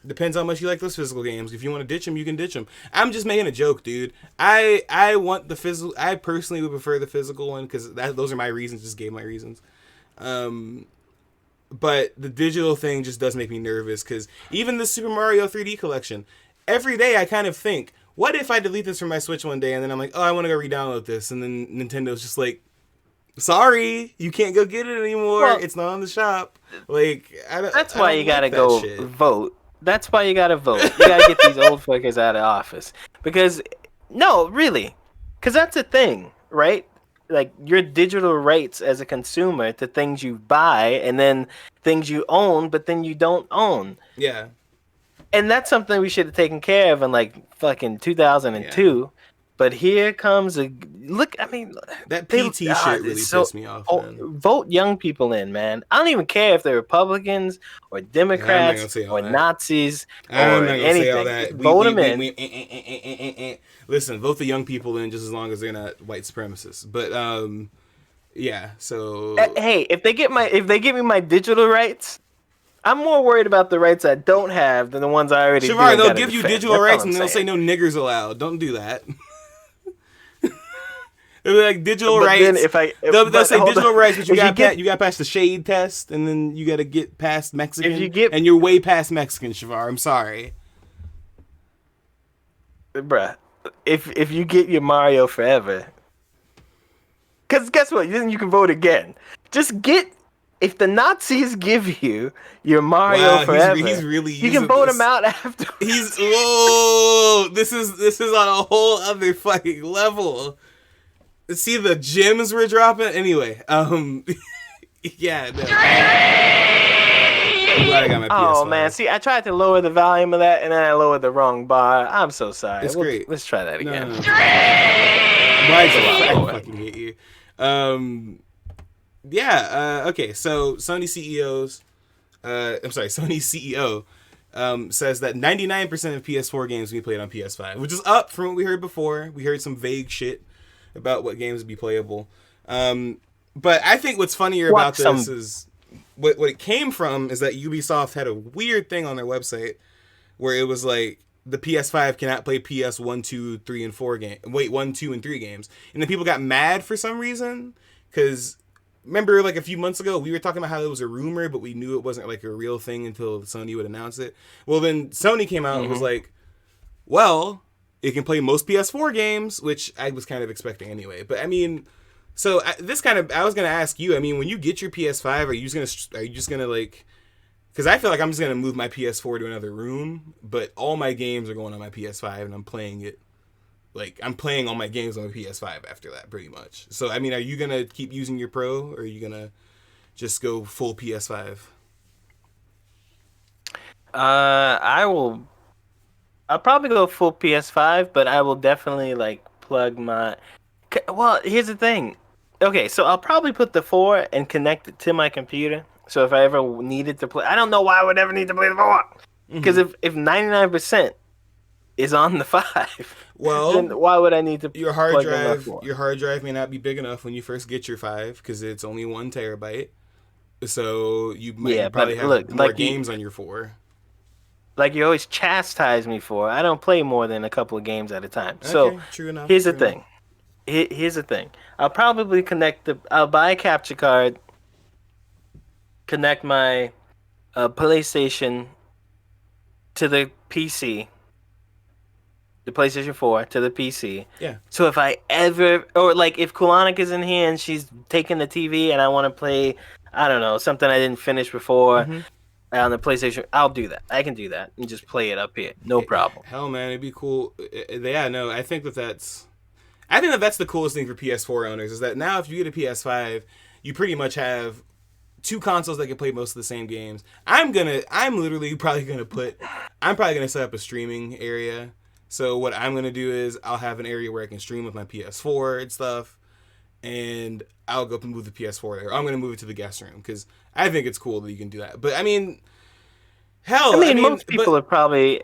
Depends how much you like those physical games. If you want to ditch them, you can ditch them. I'm just making a joke, dude. I want the physical. I personally would prefer the physical one because those are my reasons. Just gave my reasons. Um, but the digital thing just does make me nervous because even the Super Mario 3D collection, every day I kind of think, what if I delete this from my Switch one day and then I'm like, oh, I want to go re-download this, and then Nintendo's just like, sorry, you can't go get it anymore. Well, It's not on the shop. Like, that's I why don't you gotta like that go shit. vote. That's why you gotta vote. You gotta get these old fuckers out of office. Because, no, really. Because that's a thing, right? Like, your digital rights as a consumer to things you buy and then things you own, but then you don't own. Yeah, And that's something we should have taken care of in, like, fucking yeah. 2002. But here comes a look. I mean, That they PT shit really it's so. pissed me off, Oh, man. vote young people in, man. I don't even care if they're Republicans or Yeah, I'm not gonna Democrats say all or that. Nazis I'm or not gonna say all anything. Just that. vote them in. Listen, vote the young people in just as long as they're not white supremacists. But yeah. So Hey, if they give me my digital rights, I'm more worried about the rights I don't have than the ones I already do Shavar, and they'll gotta give you defend. digital That's all rights I'm and they'll say saying. no niggers allowed. Don't do that. They'll be like digital But then rights. if I, They'll but say hold on, digital rights, but if you get you got past the shade test, and then you got to get past if you Mexican, get, and you're way past Mexican, Shavar. I'm sorry. bruh, if you get your Mario Forever. Because guess what? Then you can vote again. Just get. If the Nazis give you your Mario Wow, he's Forever, really you can using vote them this. out afterwards. He's whoa. This is on a whole other fucking level. See the gems we're dropping. Anyway, yeah. No. I'm glad I got my Oh man, PS5. see, I tried to lower the volume of that, and then I lowered the wrong bar. I'm so sorry. It's great. Let's try that No, again. no, no. Why It's a lot I lower. fucking hate you. Yeah. Okay. So Sony CEOs. I'm sorry. Sony CEO. Says that 99% of PS4 games will be played on PS5, which is up from what we heard before. We heard some vague shit about what games would be playable. But I think what's funnier about Watch this some. is what it came from is that Ubisoft had a weird thing on their website where it was like the PS5 cannot play PS 1, 2, 3, and 4 game. Wait, 1, 2, and 3 games. And then people got mad for some reason because remember like a few months ago we were talking about how it was a rumor, but we knew it wasn't like a real thing until Sony would announce it. Well, then Sony came out and was like, well, it can play most PS4 games, which I was kind of expecting anyway. But I mean, so I was gonna ask you. I mean, when you get your PS5, are you just gonna like? Because I feel like I'm just gonna move my PS4 to another room, but all my games are going on my PS5, and I'm playing it. Like I'm playing all my games on my PS5 after that, pretty much. So I mean, are you gonna keep using your Pro, or are you gonna just go full PS5? I will. I'll probably go full PS5, but I will definitely like plug my. Well, here's the thing. Okay, so I'll probably put the 4 and connect it to my computer. So if I ever needed to play, I don't know why I would ever need to play the 4. Because if 99% is on the 5, then Well, why would I need to your hard plug in the drive 4? your hard drive may not be big enough when you first get your 5 because it's only 1 terabyte. So Yeah, you probably but have look, more games on your 4. like you always chastise me for, I don't play more than a couple of games at a time. So Okay, true enough. here's the True enough. thing. Here's the thing. I'll buy a capture card, connect my PlayStation to the PC, the PlayStation 4 to the PC. Yeah. So if I ever, or like if Kulonic is in here and she's taking the TV and I want to play, I don't know, something I didn't finish before on the PlayStation, I'll do that. I can do that and just play it up here. No problem. Hell, man, it'd be cool. Yeah, no, I think that that's the coolest thing for PS4 owners is that now if you get a PS5, you pretty much have two consoles that can play most of the same games. I'm probably gonna set up a streaming area. So what I'm gonna do is I'll have an area where I can stream with my PS4 and stuff, and I'll go up and move the PS4 there. I'm gonna move it to the guest room because I think it's cool that you can do that. But I mean, hell, Most people are probably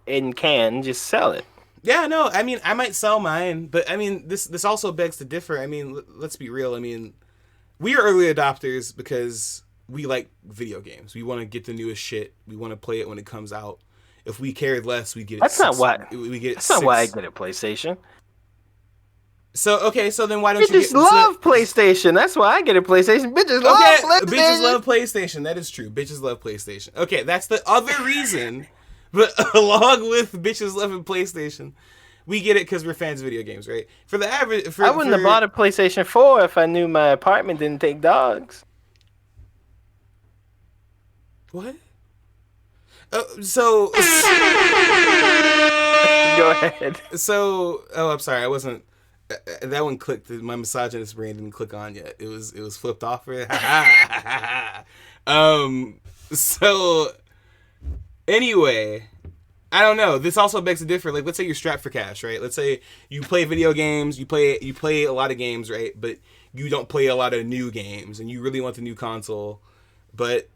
in can just sell it. yeah, no, I mean, I might sell mine, but I mean, this also begs to differ. I mean, let's be real. I mean, we are early adopters because we like video games. We want to get the newest shit. We want to play it when it comes out. If we cared less, we get it. That's not why. We get it. That's not why I get a PlayStation. So okay, so then why don't you Bitches love PlayStation. That's why I get a PlayStation. Bitches love PlayStation. Bitches love PlayStation. That is true. Bitches love PlayStation. Okay, that's the other reason. But along with bitches loving PlayStation, we get it because we're fans of video games, right? For the average, I wouldn't have bought a PlayStation 4 if I knew my apartment didn't take dogs. What? So Go ahead. I'm sorry, I wasn't. That one clicked. My misogynist brain didn't click on yet. It was flipped off for it. So anyway, I don't know. This also begs to differ. Like, let's say you're strapped for cash, right? Let's say you play video games. You play a lot of games, right? But you don't play a lot of new games, and you really want the new console, but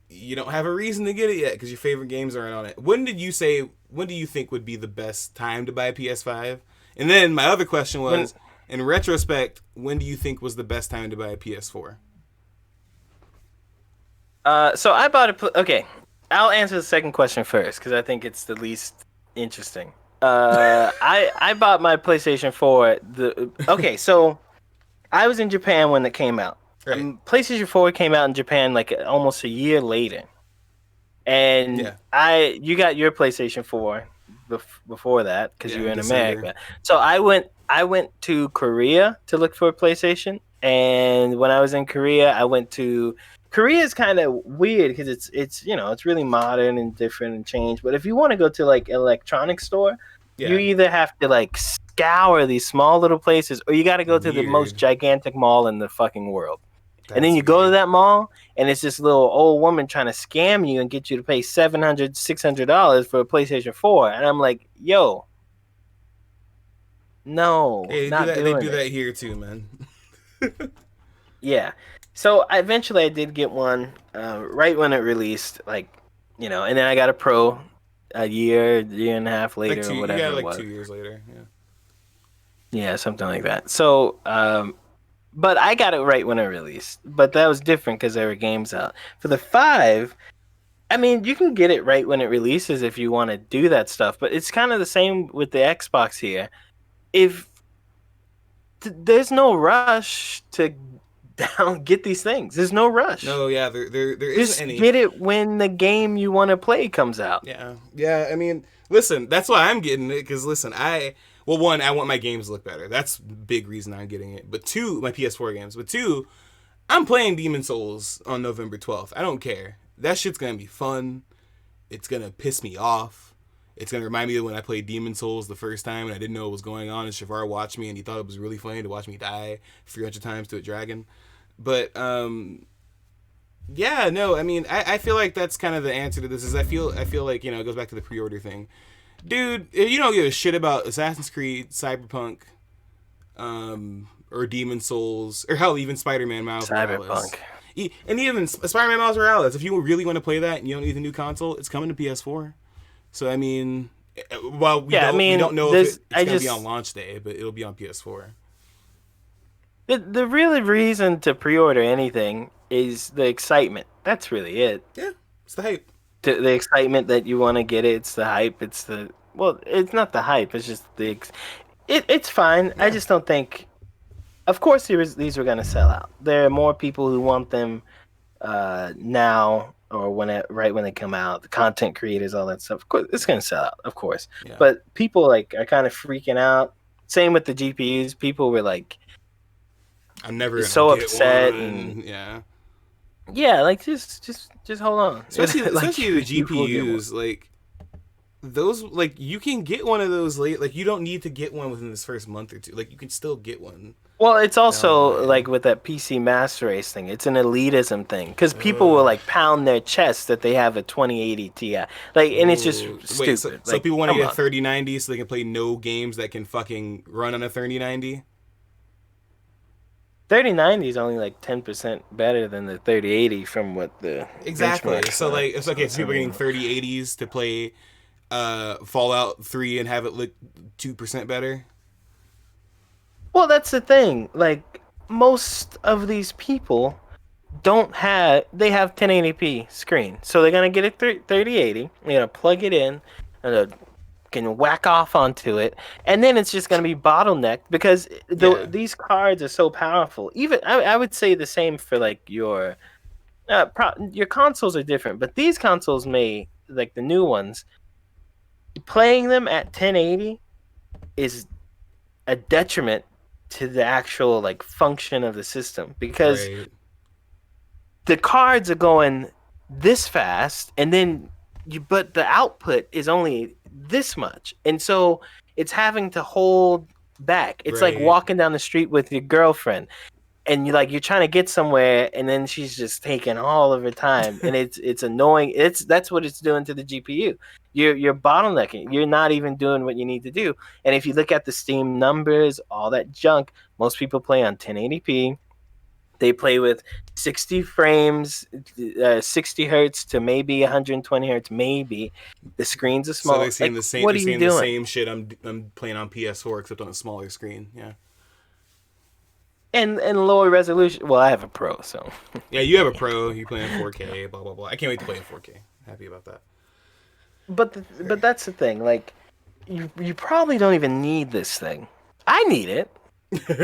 you don't have a reason to get it yet because your favorite games aren't on it. When do you think would be the best time to buy a PS5? And then my other question was, in retrospect, when do you think was the best time to buy a PS4? So I bought okay, I'll answer the second question first because I think it's the least interesting. I bought my PlayStation 4. Okay, so I was in Japan when it came out. Right. PlayStation 4 came out in Japan like almost a year later, and you got your PlayStation 4 before that because you were in America. So I went to Korea to look for a PlayStation, and when I was in Korea, Korea is kind of weird because it's really modern and different and changed. But if you want to go to like an electronics store, you either have to like scour these small little places, or you got to go to the most gigantic mall in the fucking world. And then you go to that mall, and it's this little old woman trying to scam you and get you to pay $700, $600 for a PlayStation 4. And I'm like, yo, no, hey, they do that here too, man. Yeah. So eventually I did get one right when it released, and then I got a Pro a year and a half later or whatever it was. 2 years later, yeah. Yeah, something like that. So, but I got it right when it released. But that was different because there were games out. For the 5, I mean, you can get it right when it releases if you want to do that stuff. But it's kind of the same with the Xbox here. If there's no rush to get these things. There's no rush. No, yeah, there isn't any. Just get it when the game you want to play comes out. Yeah. I mean, listen, that's why I'm getting it because listen, one, I want my games to look better. That's the big reason I'm getting it. But 2, my PS4 games. But 2, I'm playing Demon's Souls on November 12th. I don't care. That shit's gonna be fun. It's gonna piss me off. It's gonna remind me of when I played Demon's Souls the first time and I didn't know what was going on. And Chevar watched me and he thought it was really funny to watch me die 300 times to a dragon. But yeah, no, I mean, I feel like that's kind of the answer to this. Is I feel like it goes back to the pre-order thing, dude. If you don't give a shit about Assassin's Creed, Cyberpunk, or Demon's Souls, or hell, even Spider-Man Miles Morales. And even Spider-Man Miles Morales, if you really want to play that and you don't need a new console, it's coming to PS4. So I mean, well, Yeah, I we mean, don't know if there's it's I going to be on just launch day, but it'll be on PS4. the really reason to pre-order anything is the excitement. That's really it. Yeah, it's the hype. The excitement that you want to get it. It's the hype. It's the well, it's not the hype. It's just it's fine. I Yeah, just don't think. Of course, these were gonna sell out. There are more people who want them now or right when they come out. The content creators, all that stuff. Of course, it's gonna sell out. Of course, yeah. but people like are kind of freaking out. Same with the GPUs. People were like I'm never gonna so get upset and one. Yeah, yeah, like just hold on. Like especially the you will get one. GPUs. Like those, like you can get one of those late. Like you don't need to get one within this first month or two. Like you can still get one Well, it's down the also like line. with that PC Master Race thing. It's an elitism thing because people will like pound their chest that they have a 2080 Ti. Like, and it's just Ooh. Wait, so stupid. so Like, people want to come get a on. 3090 so they can play no games that can fucking run on a 3090? 3090 is only like 10% better than the 3080 from what the Exactly. benchmarks So are. like it's So okay. it's, So I people are getting mean, 3080s to play Fallout 3 and have it look 2% better. well, that's the thing. Like, most of these people don't have they have 1080p screen, so they're gonna get a 3080. They're gonna plug it in, and can whack off onto it, and then it's just gonna be bottlenecked because Yeah. these cards are so powerful. Even I would say the same for like your consoles are different, but these consoles may like the new ones. Playing them at 1080 is a detriment to the actual like function of the system because Right. the cards are going this fast and then but the output is only this much and so it's having to hold back. It's like Right. walking down the street with your girlfriend and you're trying to get somewhere and then she's just taking all of her time and it's annoying. That's what it's doing to the GPU. You're bottlenecking. You're not even doing what you need to do. And if you look at the Steam numbers, all that junk, most people play on 1080p. They play with 60 frames, 60 hertz to maybe 120 hertz, maybe. The screens are So they're small. saying Like, the same. what They're are you saying the doing? same shit. I'm playing on PS4 except on a smaller screen. Yeah. And lower resolution. Well, I have a Pro, so Yeah. You have a Pro. You play in 4K. Blah blah blah. I can't wait to play in 4K. Happy about that. but that's the thing. Like, you probably don't even need this thing. I need it.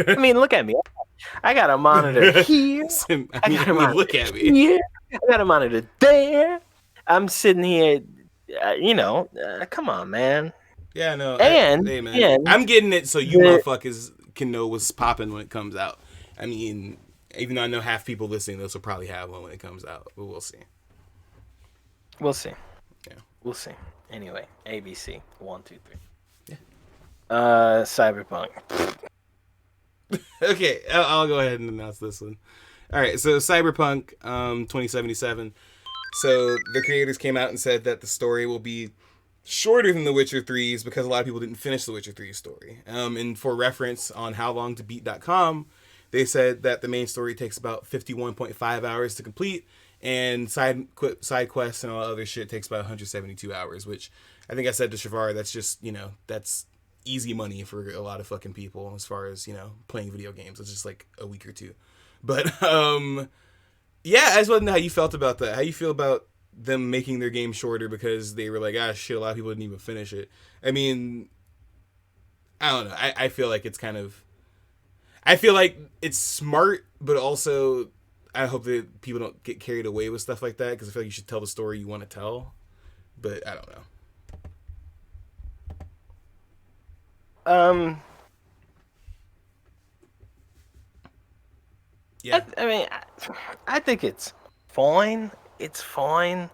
I mean, look at me. I got a monitor here. I I mean, got a monitor look at me. here. I got a monitor there. I'm sitting here. Come on, man. Yeah, no. And Hey, man, and I'm getting it so you the motherfuckers can know what's popping when it comes out. I mean, even though I know half people listening, those will probably have one when it comes out, but we'll see. we'll see. Yeah. We'll see. Anyway, ABC 1, 2, 3. Yeah. Cyberpunk. Okay, I'll go ahead and announce this one. All right, so Cyberpunk 2077. So the creators came out and said that the story will be shorter than The Witcher 3's because a lot of people didn't finish The Witcher 3's story. And for reference on howlongtobeat.com, they said that the main story takes about 51.5 hours to complete, and side quests and all other shit takes about 172 hours, which I think I said to Chevar, that's just, that's easy money for a lot of fucking people as far as, playing video games. It's just like a week or two. But yeah, I just want to know how you felt about that. How you feel about them making their game shorter because they were like, ah, shit, a lot of people didn't even finish it. I mean, I don't know. I feel like it's kind of, I feel like it's smart, but also I hope that people don't get carried away with stuff like that because I feel like you should tell the story you want to tell. But I don't know. Um, Yeah. I mean, I think it's fine. It's fine.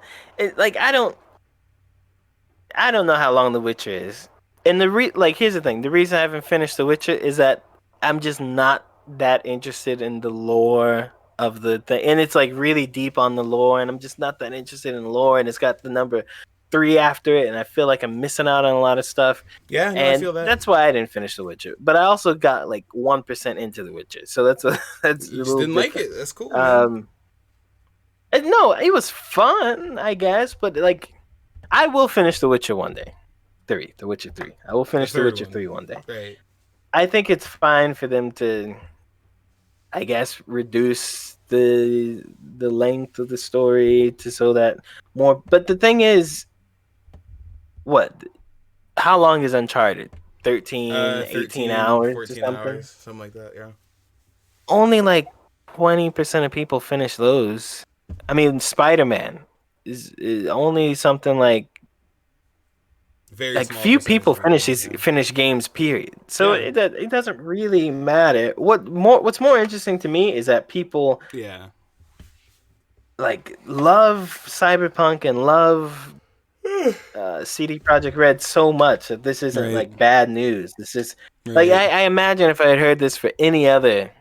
Like I don't know how long The Witcher is, and here's the thing: the reason I haven't finished The Witcher is that I'm just not that interested in the lore of the thing, and it's like really deep on the lore, and I'm just not that interested in the lore, and it's got the number 3 after it, and I feel like I'm missing out on a lot of stuff. Yeah, no, I And feel that. that's why I didn't finish The Witcher. But I also got like 1% into The Witcher, so that's You a just little didn't like different. it. That's cool, man. Um, No, it was fun, I guess, but like I will finish The Witcher one day. The Witcher 3. I will The finish The third Witcher one, 3 one day. right? I think it's fine for them to, I guess, reduce the length of the story to so that more. But the thing is, what? How long is Uncharted? 13, 18 13, hours or 14 something? hours, something like that. Yeah. Only like 20% of people finish those. I mean, Spider-Man is only something Very like small few percentage people of people. Yeah. finish games period. So Yeah. it doesn't really matter. What's more interesting to me is that people Yeah. like love Cyberpunk and love CD Projekt Red so much that this isn't Right. like bad news. This is like Right. I imagine if I had heard this for any other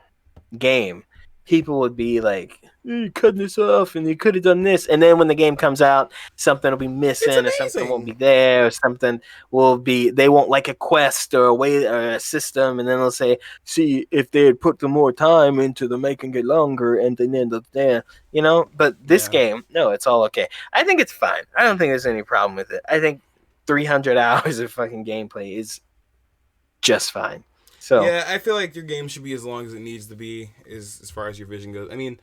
game, people would be like, "You cutting this off, and you could have done this." And then when the game comes out, something will be It's missing, or something won't amazing. be there, or something will be they won't like a quest or a way or a system, and then they'll say, "See, if they had put the more time into the making it longer, and then end up there, you know." But this Yeah. game, no, it's all okay. I think it's fine. I don't think there's any problem with it. I think 300 hours of fucking gameplay is just fine. So Yeah, I feel like your game should be as long as it needs to be, as far as your vision goes. I mean,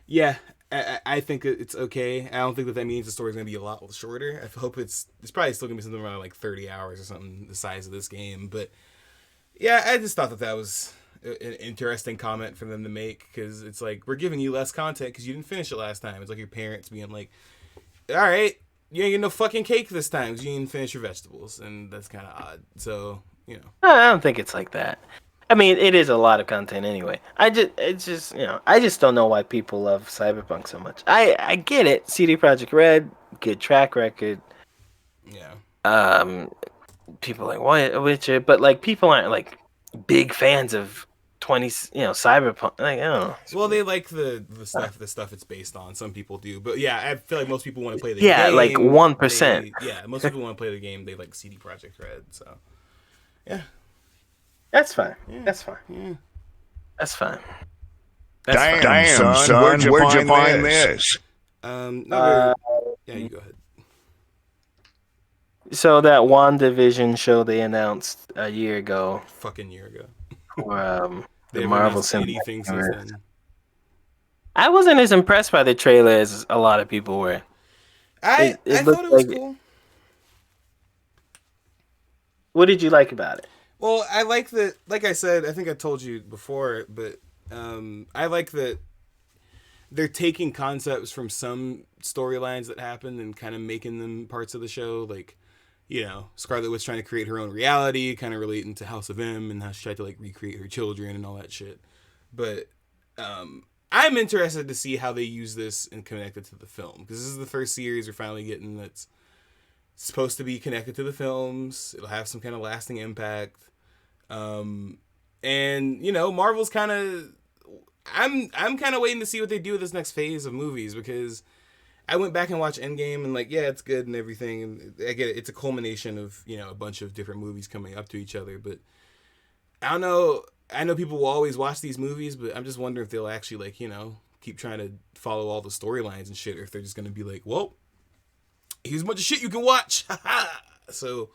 yeah, I think it's okay. I don't think that means the story's gonna be a lot shorter. I hope it's probably still gonna be something around like 30 hours or something, the size of this game. But yeah, I just thought that was an interesting comment for them to make, because it's like, we're giving you less content because you didn't finish it last time. It's like your parents being like, all right, you ain't get no fucking cake this time because you didn't finish your vegetables, and that's kind of odd. So, you know. I don't think it's like that. I mean, it is a lot of content anyway. It's just, I just don't know why people love Cyberpunk so much. I get it. CD Projekt Red, good track record. Yeah. Um, people like what Witcher, but like people aren't like big fans of 20, Cyberpunk. Like, I don't know. Well, they like the stuff it's based on. Some people do, but yeah, I feel like most people want to play the Yeah, like game. 1%. Most people want to play the game. They like CD Project Red. So yeah, That's fine. yeah, That's fine. yeah. That's fine. That's fine. Damn, son, where'd you find this? Another. Yeah, you go ahead. So that WandaVision show they announced a year ago Fucking year ago. for They the haven't Marvel announced Cinematic anything since Universe. then. I wasn't as impressed by the trailer as a lot of people were. I It thought looked it was like. cool. What did you like about it? Well, I like that. Like I said, I think I told you before, but I like that they're taking concepts from some storylines that happened and kind of making them parts of the show. Like, Scarlet Witch trying to create her own reality, kind of relating to House of M, and how she tried to like recreate her children and all that shit. But I'm interested to see how they use this and connect it to the film, because this is the first series we're finally getting that's supposed to be connected to the films. It'll have some kind of lasting impact. And Marvel's kind of. I'm kind of waiting to see what they do with this next phase of movies, because I went back and watched Endgame, and like, yeah, it's good and everything, and I get it. It's a culmination of a bunch of different movies coming up to each other, but I don't know. I know people will always watch these movies, but I'm just wondering if they'll actually keep trying to follow all the storylines and shit, or if they're just gonna be like, well, here's a bunch of shit you can watch. So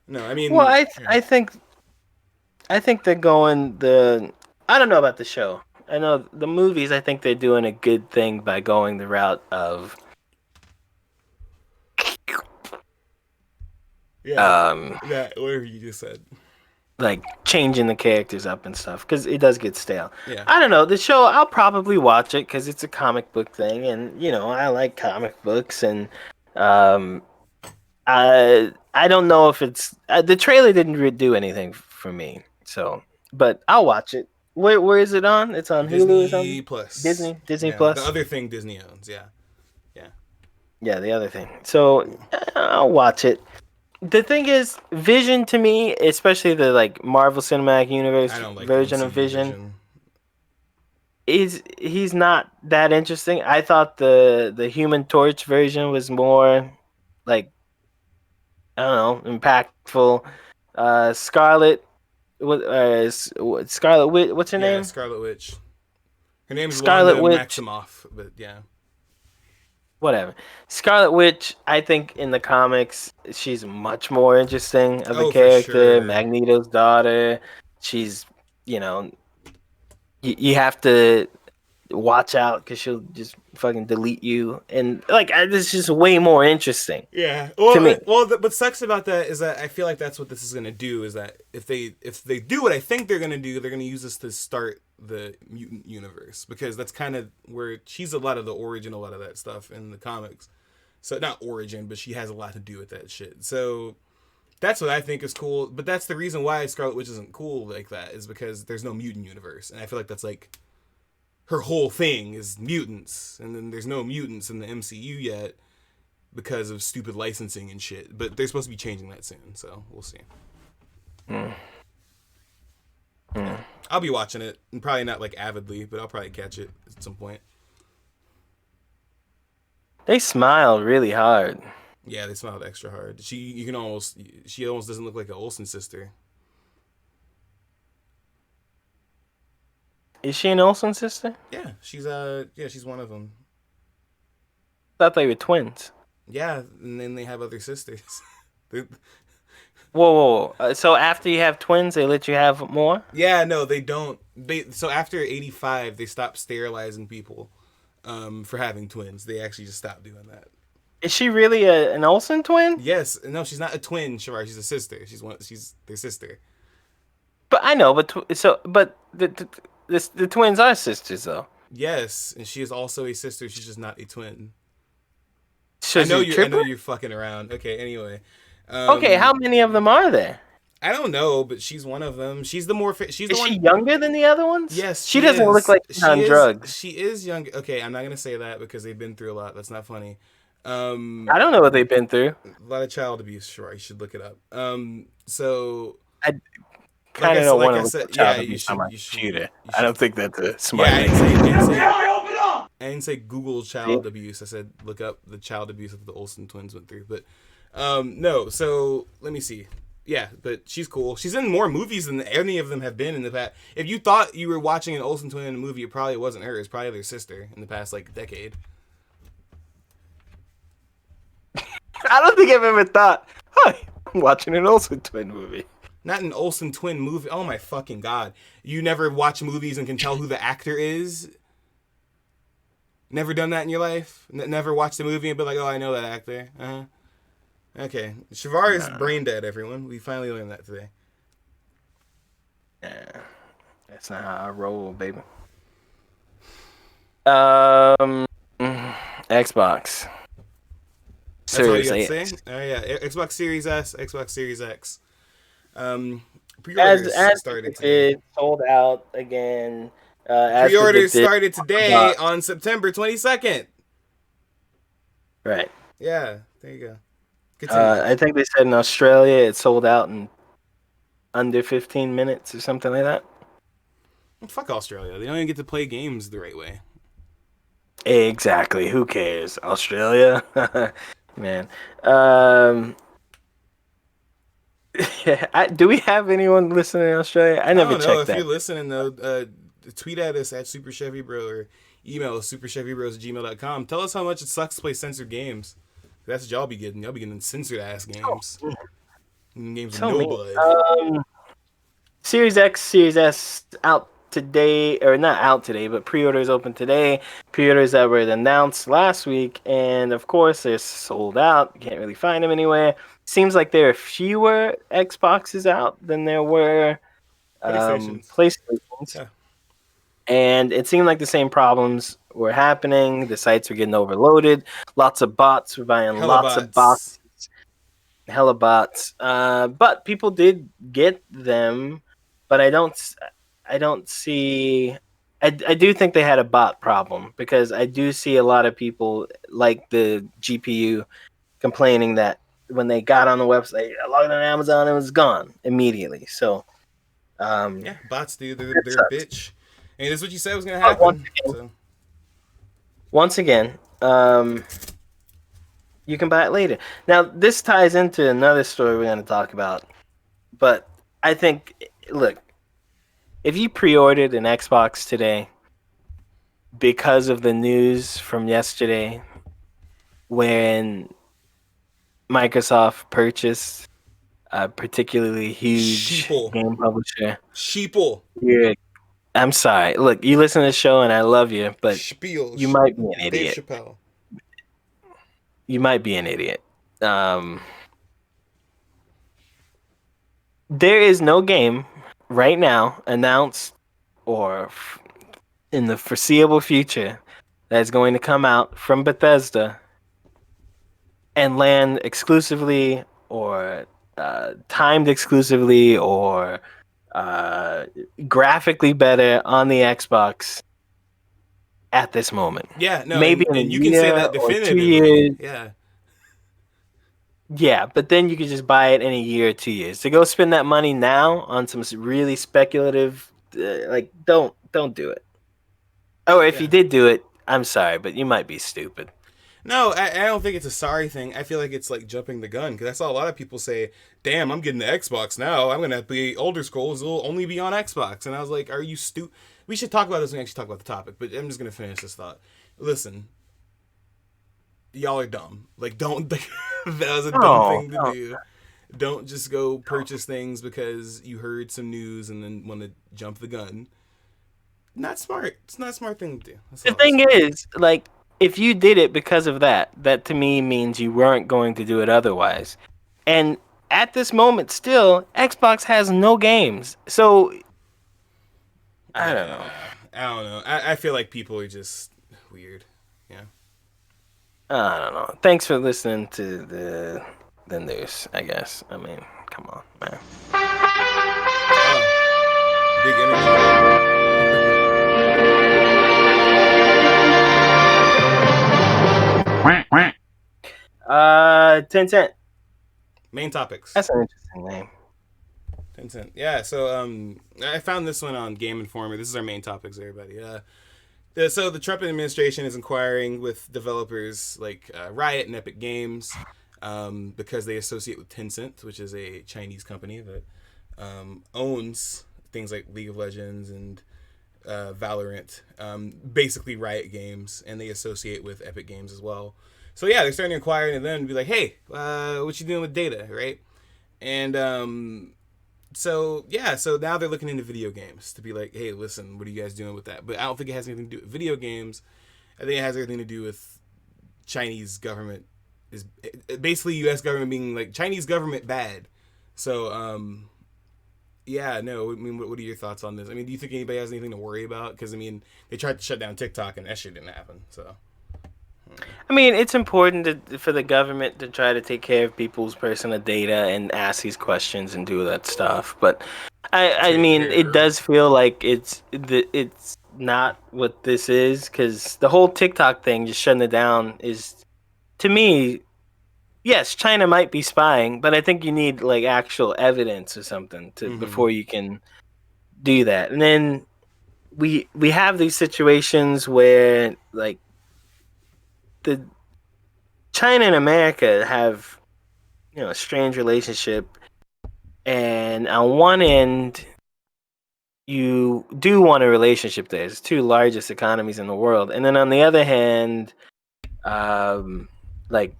no, I mean, Well, I think they're going the. I don't know about the show. I know the movies. I think they're doing a good thing by going the route of yeah, that whatever you just said. like changing the characters up and stuff, because it does get stale. Yeah. I don't know the show. I'll probably watch it because it's a comic book thing, and I like comic books, and um, I don't know if it's the trailer didn't do anything for me, so but I'll watch it. Where is it on? It's on Hulu or something? Disney Plus. Disney Yeah, the Plus. other thing Disney owns. Yeah, yeah. Yeah, the other thing. So I'll watch it. The thing is, Vision to me, especially the like Marvel Cinematic Universe I don't like version of MCU Vision, he's not that interesting. I thought the Human Torch version was more like, I don't know, impactful. Scarlet, Scarlet Witch? What's her Yeah, name? Scarlet Witch. Her name's Scarlet Wanda Witch. Maximoff, but yeah. whatever. Scarlet Witch, I think in the comics, she's much more interesting of a Oh, for character. sure. Magneto's daughter. She's, you know, you have to watch out because she'll just fucking delete you, and like it's just way more interesting Yeah. to me. What sucks about that is that I feel like that's what this is gonna do. Is that if they do what I think they're gonna do, they're gonna use this to start the mutant universe, because that's kind of where she's a lot of the origin, a lot of that stuff in the comics. So not origin, but she has a lot to do with that shit. So that's what I think is cool. But that's the reason why Scarlet Witch isn't cool like that, is because there's no mutant universe, and I feel like that's like her whole thing is mutants, and then there's no mutants in the MCU yet because of stupid licensing and shit. But they're supposed to be changing that soon, so we'll see. Yeah. I'll be watching it, and probably not like avidly, but I'll probably catch it at some point. They smiled really hard. Yeah, they smiled extra hard. She almost doesn't look like an Olsen sister. Is she an Olsen sister? Yeah, she's one of them. Thought they were twins. Yeah, and then they have other sisters. Whoa. So after you have twins, they let you have more? Yeah, no, they don't. So after 85, they stopped sterilizing people for having twins. They actually just stopped doing that. Is she really an Olsen twin? Yes, no, she's not a twin, Chevar. She's a sister. She's their sister. But I know, but the twins are sisters though. Yes, and she is also a sister. She's just not a twin. So I know you're fucking around. Okay, anyway. Okay, how many of them are there? I don't know, but she's one of them. She's the more. She's the Is one. she younger than the other ones? Yes, she doesn't look like she's on drugs. She is young. Okay, I'm not gonna say that because they've been through a lot. That's not funny. I don't know what they've been through. A lot of child abuse. Sure, you should look it up. So I kind of don't want to look at child yeah, abuse on my computer. You I don't think that's a smart thing. I didn't say Google child abuse. I said look up the child abuse that the Olsen twins went through. But no. So let me see. Yeah, but she's cool. She's in more movies than any of them have been in the past. If you thought you were watching an Olsen twin in a movie, it probably wasn't her. It's probably their sister in the past like decade. I don't think I've ever thought, hi, I'm watching an Olsen twin movie. Not an Olsen twin movie. Oh my fucking god. You never watch movies and can tell who the actor is? Never done that in your life? Never watched a movie and be like, oh, I know that actor. Uh-huh. Okay. Chevar is brain dead, everyone. We finally learned that today. Yeah. That's not how I roll, baby. Xbox. That's all you got to Series say? Oh, yeah. Xbox Series S, Xbox Series X. Pre-orders started today. It sold out again. Pre-orders started today on September 22nd. Right. Yeah, there you go. I think they said in Australia it sold out in under 15 minutes or something like that. Well, fuck Australia. They don't even get to play games the right way. Exactly. Who cares? Australia? Man. Do we have anyone listening in Australia? I never checked that. If you're listening, though, tweet at us at Super Chevy Bro or email us superchevybros@gmail.com. Tell us how much it sucks to play censored games. That's what y'all be getting. Y'all be getting censored ass games. Games with no blood. Series X, Series S out today, or not out today, but pre-orders open today. Pre-orders that were announced last week, and of course they're sold out. You can't really find them anywhere. Seems like there are fewer Xboxes out than there were PlayStations. Yeah. And it seemed like the same problems were happening. The sites were getting overloaded. Lots of bots were buying lots of boxes. Hella bots. But people did get them. But I don't see. I do think they had a bot problem, because I do see a lot of people like the GPU complaining that when they got on the website, I logged on Amazon, it was gone immediately. So, yeah, bots, dude, they're a bitch. And that's what you said was going to happen. Once again, you can buy it later. Now, this ties into another story we're going to talk about. But I think, look, if you pre-ordered an Xbox today because of the news from yesterday, when Microsoft purchased a particularly huge Sheeple. game publisher. Sheeple. Yeah, I'm sorry. Look, you listen to the show and I love you, but Spiel. you might be an Dave idiot. Chappelle. You might be an idiot. There is no game right now announced or in the foreseeable future that's going to come out from Bethesda and land exclusively or timed exclusively or graphically better on the Xbox at this moment. Yeah, no, Maybe in and a you can say year that or 2 definitively. years. Yeah. Yeah, but then you could just buy it in a year or 2 years. To go spend that money now on some really speculative, don't do it. Or if you did do it, I'm sorry, but you might be stupid. No, I don't think it's a sorry thing. I feel like it's like jumping the gun because I saw a lot of people say, "Damn, I'm getting the Xbox now. I'm gonna have to be Elder Scrolls. It'll only be on Xbox." And I was like, "Are you stupid?" We should talk about this when we actually talk about the topic. But I'm just gonna finish this thought. Listen, y'all are dumb. Like, don't. That was a dumb thing to do. Don't just go purchase things because you heard some news and then want to jump the gun. Not smart. It's not a smart thing to do. The thing is, like, if you did it because of that, that to me means you weren't going to do it otherwise. And at this moment, still, Xbox has no games. So, I don't know. I don't know. I feel like people are just weird. Yeah. I don't know. Thanks for listening to the news, I guess. I mean, come on, man. Oh, big energy. 10 Cent. Main topics. That's an interesting name. 10 Cent. Yeah, so I found this one on Game Informer. This is our main topics, everybody. So the Trump administration is inquiring with developers like Riot and Epic Games because they associate with Tencent, which is a Chinese company that owns things like League of Legends and Valorant, basically Riot Games, and they associate with Epic Games as well. So yeah, they're starting to inquire into them and be like, hey, what you doing with data, right? And so now they're looking into video games to be like, hey, listen, what are you guys doing with that? But I don't think it has anything to do with video games. I think it has everything to do with Chinese government is basically U.S. government being like Chinese government bad. So yeah, no, I mean, what are your thoughts on this? I mean, do you think anybody has anything to worry about? Because I mean, they tried to shut down TikTok and that shit didn't happen. So. I mean, it's important for the government to try to take care of people's personal data and ask these questions and do that stuff. But I mean, it does feel like it's not what this is, because the whole TikTok thing, just shutting it down, is, to me, yes, China might be spying, but I think you need like actual evidence or something before you can do that. And then we have these situations where like the China and America have, a strange relationship, and on one end, you do want a relationship there. It's two largest economies in the world, and then on the other hand, like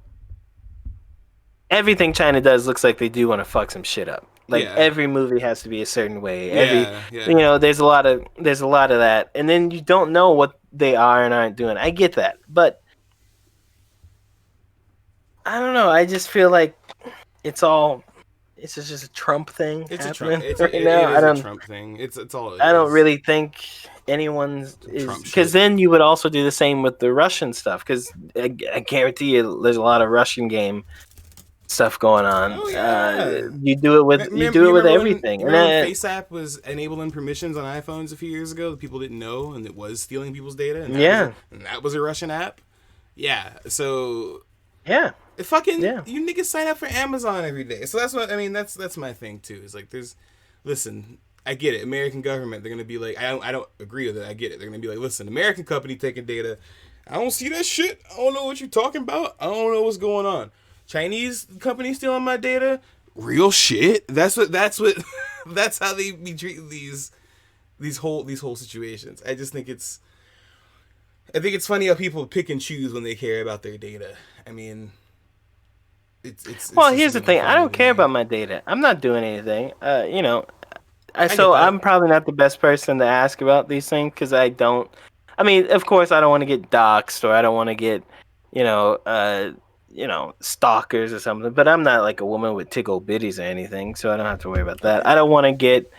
everything China does looks like they do want to fuck some shit up. Like every movie has to be a certain way. There's a lot of that, and then you don't know what they are and aren't doing. I get that, but I don't know. I just feel like it's just a Trump thing. It's happening a Trump. Right now. It is a Trump thing. It's all. It I don't is. really think anyone's, because then you would also do the same with the Russian stuff. Because I guarantee you, there's a lot of Russian game stuff going on. Oh, yeah. You do it with everything. When FaceApp was enabling permissions on iPhones a few years ago that people didn't know, and it was stealing people's data. And that was a Russian app. Yeah. So. Yeah. You niggas sign up for Amazon every day. So that's what I mean. That's my thing too. Is like listen, I get it. American government, they're gonna be like, I don't agree with it. I get it. They're gonna be like, listen, American company taking data. I don't see that shit. I don't know what you're talking about. I don't know what's going on. Chinese company stealing my data. Real shit. That's how they be treating these whole situations. I just think it's I think it's funny how people pick and choose when they care about their data. I mean, it's Well, just here's the really thing. I funny don't to care me. about my data. I'm not doing anything. I get that. I'm probably not the best person to ask about these things because I don't. I mean, of course, I don't want to get doxxed or I don't want to get, you know, uh, stalkers or something. But I'm not like a woman with tickle bitties or anything, so I don't have to worry about that. Okay. I don't want to get.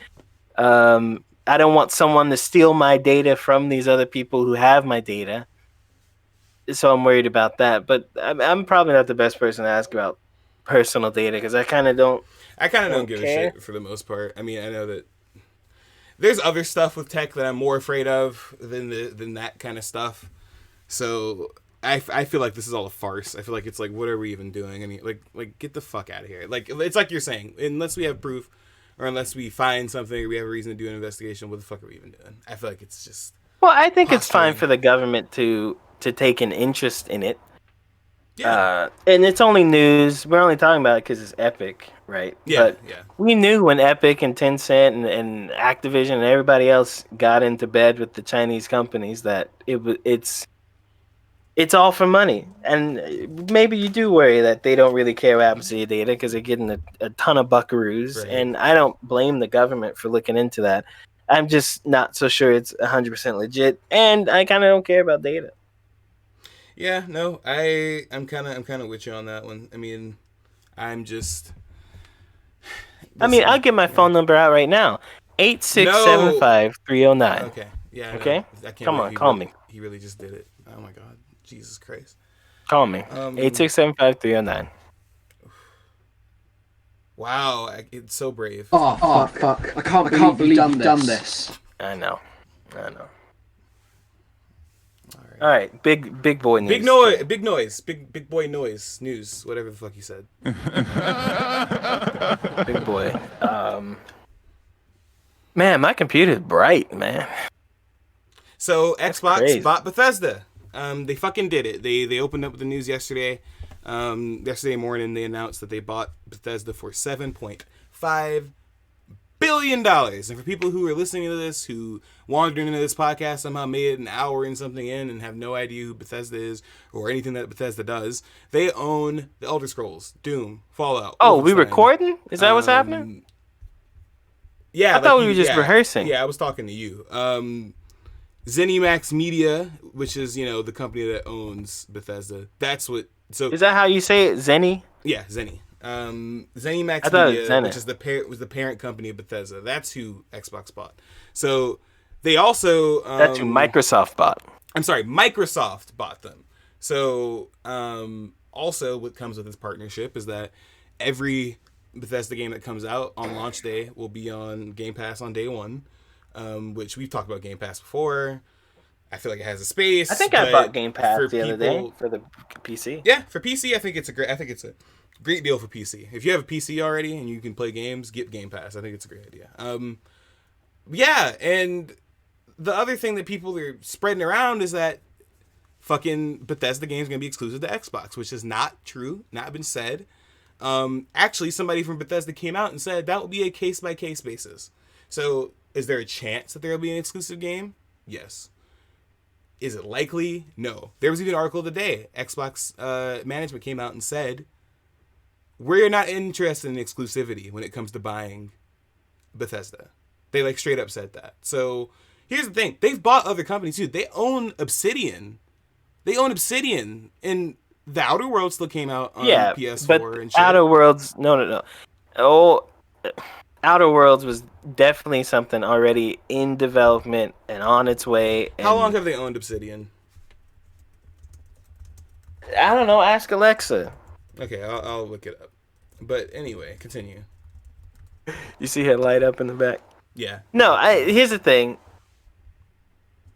I don't want someone to steal my data from these other people who have my data. So I'm worried about that. But I'm probably not the best person to ask about personal data because I kind of I kind of don't don't give a care. shit for the most part. I mean, I know that there's other stuff with tech that I'm more afraid of than that kind of stuff. So I feel like this is all a farce. I feel like it's like, what are we even doing? I mean, like get the fuck out of here. Like it's like you're saying, unless we have proof or unless we find something or we have a reason to do an investigation, what the fuck are we even doing? I feel like it's just Well, I think it's fine posturing. for the government to take an interest in it. Yeah. And it's only news. We're only talking about it because it's Epic, right? Yeah, But yeah. we knew when Epic and Tencent and Activision and everybody else got into bed with the Chinese companies that it's all for money. And maybe you do worry that they don't really care what happens to your data because they're getting a ton of buckaroos. Right. And I don't blame the government for looking into that. I'm just not so sure it's 100% legit, and I kind of don't care about data. Yeah, no, I'm kind of with you on that one. I mean, I'm just I mean, listen, I'll get my phone number out right now. 8675309. Okay. Yeah, I know. Okay? I can't Come believe on, call me. he really just did it. Oh my god. Jesus Christ. Call me. Um 8675309. Wow, it's so brave. Oh, fuck. I can't believe you've done this. I know. All right, big boy news. Big boy noise, news, whatever the fuck you said. Big boy. Man, my computer's bright, man. So Xbox crazy. bought Bethesda. They fucking did it. They opened up with the news yesterday. Yesterday morning they announced that they bought Bethesda for $7.5 billion. And for people who are listening to this, who wandered into this podcast, somehow made it an hour and something in and have no idea who Bethesda is or anything that Bethesda does, they own the Elder Scrolls, Doom, Fallout. Oh, we Wolfenstein. recording? Is that what's happening? Yeah, I thought we were just rehearsing. Yeah, I was talking to you. ZeniMax Media, which is the company that owns Bethesda. That's what. So Is that how you say it? Zenny? yeah, Zenny. ZeniMax I thought it Media, was Zenith. which is was the parent company of Bethesda. That's who Xbox bought. So they also That's who Microsoft bought. I'm sorry, Microsoft bought them. So also what comes with this partnership is that every Bethesda game that comes out on launch day will be on Game Pass on day one, which we've talked about Game Pass before. I feel like it has a space. I think I bought Game Pass for the other day for the PC. Yeah, for PC, I think it's a great deal for PC. If you have a PC already and you can play games, get Game Pass. I think it's a great idea. Yeah, and the other thing that people are spreading around is that fucking Bethesda games going to be exclusive to Xbox, which is not true, not been said. Actually, somebody from Bethesda came out and said that will be a case-by-case basis. So, is there a chance that there will be an exclusive game? Yes. Is it likely? No. There was even an article today. Xbox management came out and said, we're not interested in exclusivity when it comes to buying Bethesda. They straight up said that. So here's the thing. They've bought other companies too. They own Obsidian. And The Outer Worlds still came out on PS4 but and shit. Outer Worlds, no. Oh, Outer Worlds was definitely something already in development and on its way. How long have they owned Obsidian? I don't know. Ask Alexa. Okay, I'll look it up. But anyway, continue. You see her light up in the back? Yeah. No, here's the thing.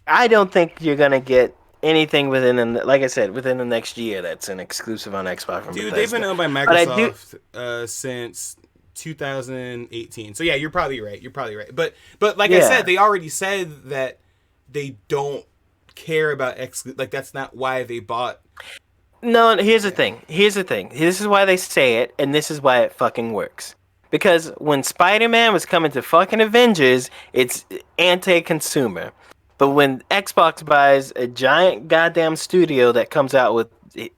I don't think you're going to get anything within the next year that's an exclusive on Xbox from Dude, Bethesda. they've been owned by Microsoft since 2018. So yeah, you're probably right. But like I said, they already said that they don't care about that's not why they bought. No, here's the thing. This is why they say it, and this is why it fucking works. Because when Spider-Man was coming to fucking Avengers, it's anti-consumer. But when Xbox buys a giant goddamn studio that comes out with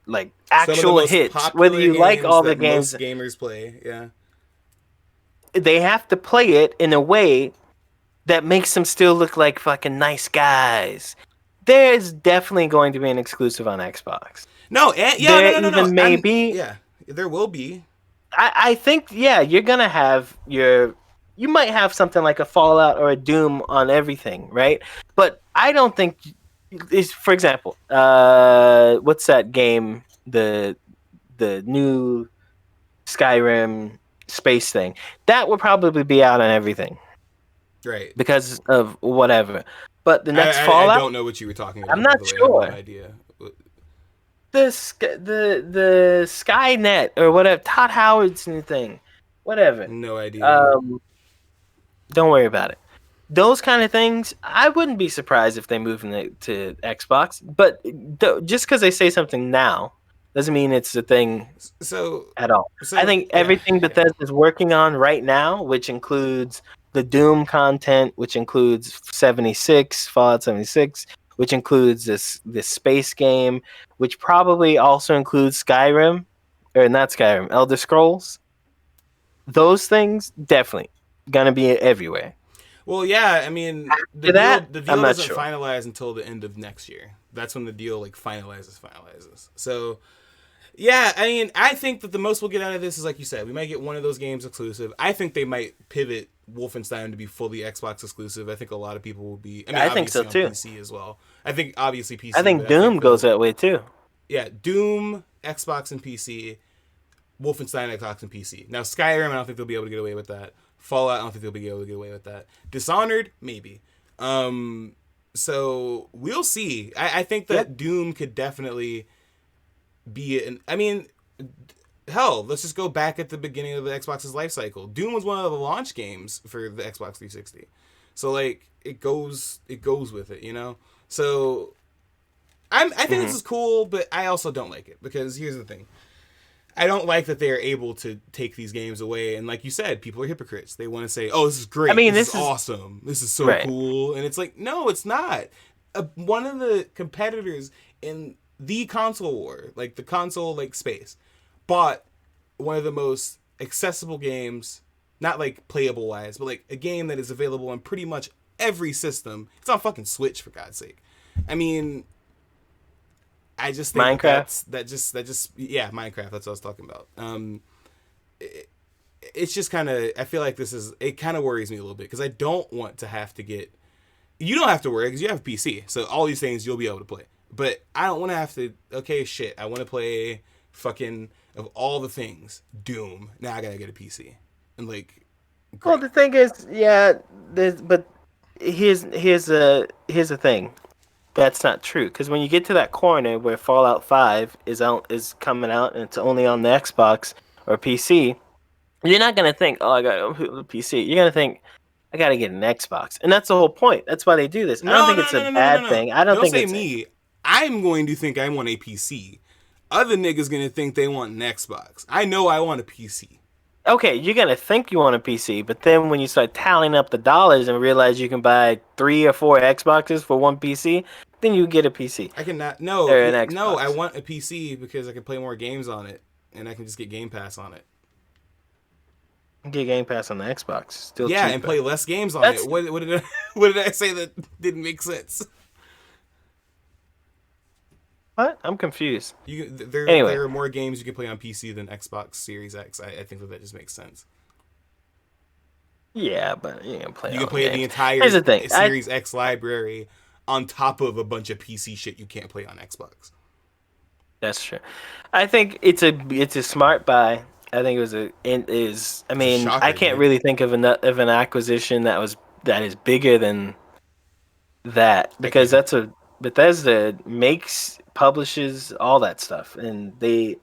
like actual hits, whether you like all the games most gamers play, yeah, they have to play it in a way that makes them still look like fucking nice guys. There's definitely going to be an exclusive on Xbox. No, There may be. Yeah, there will be. I think, yeah, you're gonna have you might have something like a Fallout or a Doom on everything, right? But I don't think for example, what's that game? The new Skyrim space thing. That would probably be out on everything. Right. Because of whatever. But the next Fallout, I don't know what you were talking about. I'm not sure. I have no idea. The Skynet or whatever, Todd Howard's new thing, whatever. No idea. Don't worry about it. Those kind of things, I wouldn't be surprised if they move to Xbox. But just because they say something now doesn't mean it's a thing. At all. I think everything Bethesda is working on right now, which includes the Doom content, which includes Fallout 76. Which includes this space game, which probably also includes Skyrim, or not Skyrim, Elder Scrolls. Those things definitely gonna be everywhere. Well, yeah, I mean, the deal doesn't finalize until the end of next year. That's when the deal like finalizes. So, yeah, I mean, I think that the most we'll get out of this is like you said, we might get one of those games exclusive. I think they might pivot Wolfenstein to be fully Xbox exclusive. I think a lot of people will be. I think so too. PC as well. I think obviously PC. I think Doom goes that way too. Yeah, Doom, Xbox and PC, Wolfenstein, Xbox and PC. Now Skyrim, I don't think they'll be able to get away with that. Fallout, I don't think they'll be able to get away with that. Dishonored, maybe. So we'll see. I think that Doom could definitely be I mean, hell, let's just go back at the beginning of the Xbox's life cycle. Doom was one of the launch games for the Xbox 360. So like it goes with it, you know? So I think this is cool, but I also don't like it because here's the thing. I don't like that they're able to take these games away, and like you said, people are hypocrites. They want to say, "Oh, this is great. I mean, this is awesome. This is so cool," and it's like, no, it's not. One of the competitors in the console war, like the console like space, bought one of the most accessible games, not like playable wise, but like a game that is available on pretty much every system. It's on fucking Switch, for God's sake. I mean, I just think Minecraft. Minecraft. That's what I was talking about. It's just kind of. I feel like it kind of worries me a little bit because I don't want to have to get. You don't have to worry because you have a PC, so all these things you'll be able to play. But I don't want to have to. Okay, shit. I want to play fucking of all the things Doom. Now I gotta get a PC and like. Great. Well, the thing is, but here's the thing. That's not true because when you get to that corner where Fallout 5 is coming out and it's only on the Xbox or PC, you're not gonna think, "Oh, I got a PC." You're gonna think, "I gotta get an Xbox," and that's the whole point. That's why they do this. I don't think it's a bad thing. I don't think it's me. I'm going to think I want a PC. Other niggas gonna think they want an Xbox. I know I want a PC. Okay, you're gonna think you want a PC, but then when you start tallying up the dollars and realize you can buy 3 or 4 Xboxes for one PC, then you get a PC. I cannot. No, I want a PC because I can play more games on it, and I can just get Game Pass on it. Get Game Pass on the Xbox, still cheaper. And play less games on it. What did I say that didn't make sense? What? I'm confused. There are more games you can play on PC than Xbox Series X. I think that just makes sense. Yeah, but you can play. You can play the entire Series X library on top of a bunch of PC shit you can't play on Xbox. That's true. I think it's a smart buy. I think I can't really think of an acquisition that is bigger than that because Bethesda makes, publishes all that stuff, and they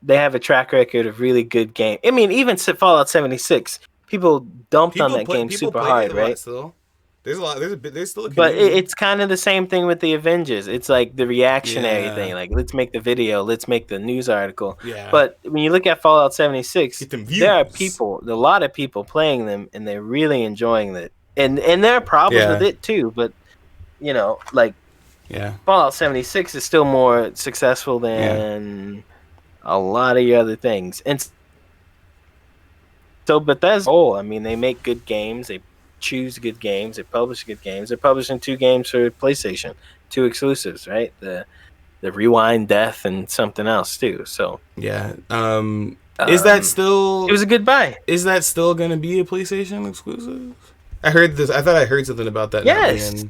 have a track record of really good game. I mean, even Fallout 76, people dumped on that game super hard, right? Still. There's still a community. But it's kind of the same thing with the Avengers. It's like the reactionary thing. Like, let's make the video, let's make the news article. Yeah. But when you look at Fallout 76, there are a lot of people playing them, and they're really enjoying it. And there are problems with it too, but like Yeah. Fallout 76 is still more successful than a lot of your other things. And so Bethesda, I mean, they make good games. They choose good games. They publish good games. They're publishing 2 games for PlayStation, 2 exclusives, right? The Rewind Death and something else too. So yeah. Is that still? It was a good buy. Is that still going to be a PlayStation exclusive? I heard this. I thought I heard something about that. Yes.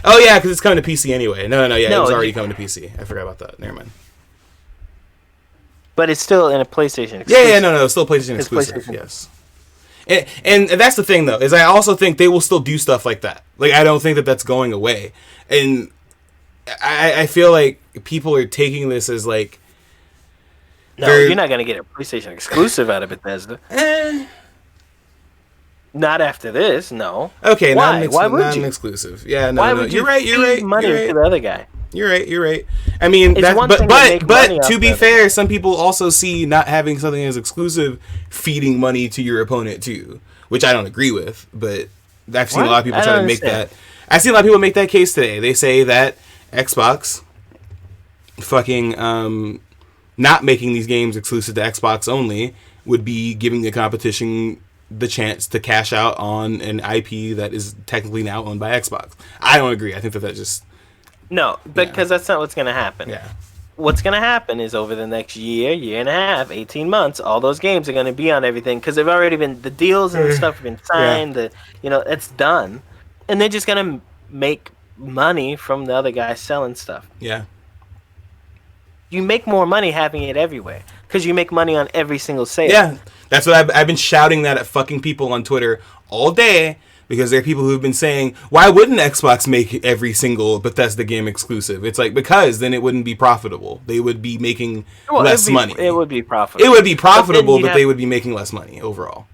Oh yeah, because it's coming to PC anyway. No, yeah, it was already coming to PC. I forgot about that. Never mind. But it's still in a PlayStation exclusive. Yeah, no, it's still PlayStation exclusive. PlayStation. Yes. And that's the thing though, is I also think they will still do stuff like that. Like I don't think that that's going away, and I feel like people are taking this as like. No, you're not gonna get a PlayStation exclusive out of Bethesda. Not after this, no. Okay, why would you? Exclusive. Yeah, no, why no. Would You're right. Money to the other guy. You're right. I mean, but to be fair, some people also see not having something as exclusive feeding money to your opponent too, which I don't agree with. But I've seen a lot of people try to make that. I've seen a lot of people make that case today. They say that Xbox fucking not making these games exclusive to Xbox only would be giving the competition the chance to cash out on an IP that is technically now owned by Xbox. I don't agree. I think that just... No, because that's not what's going to happen. Yeah. What's going to happen is over the next year and a half, 18 months, all those games are going to be on everything because they've already been... The deals and the stuff have been signed. It's done. And they're just going to make money from the other guys selling stuff. Yeah. You make more money having it everywhere because you make money on every single sale. Yeah, that's what I've been shouting that at fucking people on Twitter all day because there are people who've been saying, why wouldn't Xbox make every single Bethesda game exclusive? It's like, because then it wouldn't be profitable. They would be making less money. It would be profitable. It would be profitable, but they would be making less money overall.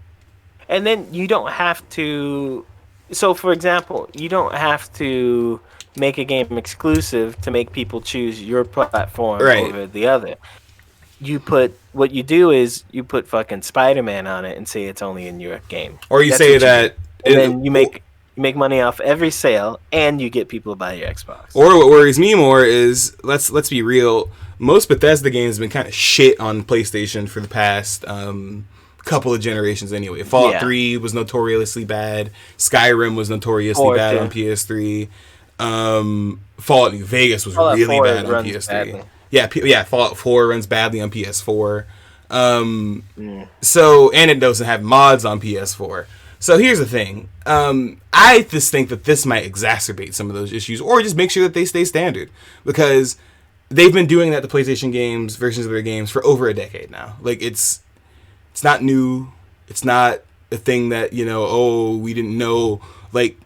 And then you don't have to... So, for example, you don't have to make a game exclusive to make people choose your platform over the other. What you do is you put fucking Spider-Man on it and say it's only in your game. Or you say that... And then you make money off every sale, and you get people to buy your Xbox. Or what worries me more is, let's be real, most Bethesda games have been kind of shit on PlayStation for the past couple of generations anyway. Fallout 3 was notoriously bad. Skyrim was notoriously bad on PS3. Fallout New Vegas was really bad on PS3. Badly. Yeah, Fallout 4 runs badly on PS4. So, and it doesn't have mods on PS4. So here's the thing. I just think that this might exacerbate some of those issues, or just make sure that they stay standard, because they've been doing that to PlayStation games, versions of their games, for over a decade now. Like, it's not new. It's not a thing that, we didn't know. Like,